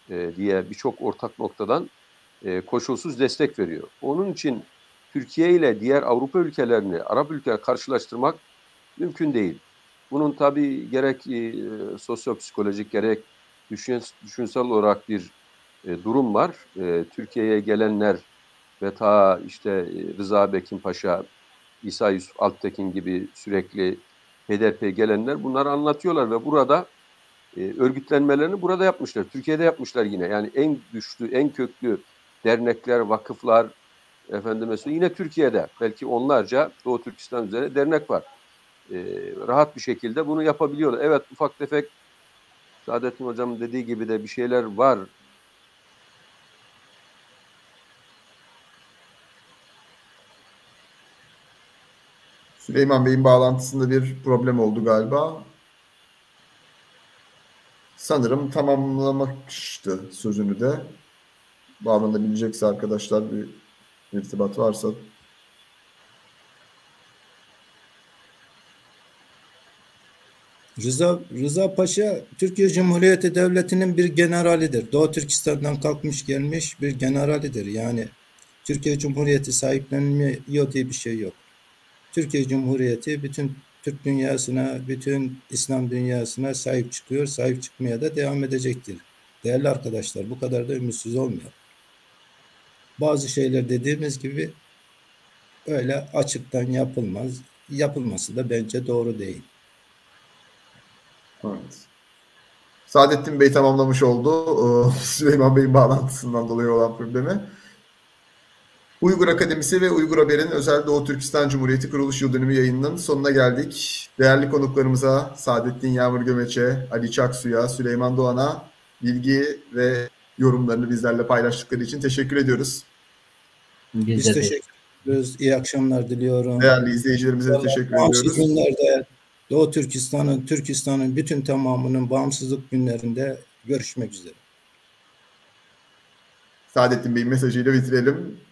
diye birçok ortak noktadan koşulsuz destek veriyor. Onun için Türkiye ile diğer Avrupa ülkelerini, Arap ülkeleri karşılaştırmak mümkün değil. Bunun tabii gerek sosyopsikolojik, gerek düşünsel olarak bir durum var. Türkiye'ye gelenler ve ta işte Rıza Bekim Paşa, İsa Yusuf Alptekin gibi sürekli HDP gelenler bunları anlatıyorlar ve burada örgütlenmelerini burada yapmışlar. Türkiye'de yapmışlar yine. Yani en güçlü, en köklü dernekler, vakıflar, efendime söyleyeyim, yine Türkiye'de. Belki onlarca Doğu Türkistan üzerine dernek var. Rahat bir şekilde bunu yapabiliyorlar. Evet, ufak tefek Saadettin Hocam'ın dediği gibi de bir şeyler var. Süleyman Bey'in bağlantısında bir problem oldu galiba. Sanırım tamamlamıştı sözünü de. Bağlanabilecekse arkadaşlar, bir irtibat varsa. Rıza Paşa Türkiye Cumhuriyeti Devleti'nin bir generalidir. Doğu Türkistan'dan kalkmış gelmiş bir generalidir. Yani Türkiye Cumhuriyeti sahiplenmiyor diye bir şey yok. Türkiye Cumhuriyeti bütün Türk dünyasına, bütün İslam dünyasına sahip çıkıyor. Sahip çıkmaya da devam edecektir. Değerli arkadaşlar, bu kadar da ümitsiz olmuyor. Bazı şeyler dediğimiz gibi öyle açıktan yapılmaz. Yapılması da bence doğru değil. Evet. Saadettin Bey tamamlamış oldu. Süleyman Bey'in bağlantısından dolayı olan problemi. Uygur Akademisi ve Uygur Haber'in özel Doğu Türkistan Cumhuriyeti Kuruluş Yıldönümü yayınının sonuna geldik. Değerli konuklarımıza Saadettin Yağmur Gömeç'e, Ali Çaksu'ya, Süleyman Doğan'a bilgi ve yorumlarını bizlerle paylaştıkları için teşekkür ediyoruz. Biz teşekkür ediyoruz. İyi akşamlar diliyorum. Değerli izleyicilerimize de teşekkür ediyoruz. Bağımsız günlerde Doğu Türkistan'ın bütün tamamının bağımsızlık günlerinde görüşmek üzere. Saadettin Bey'in mesajıyla bitirelim.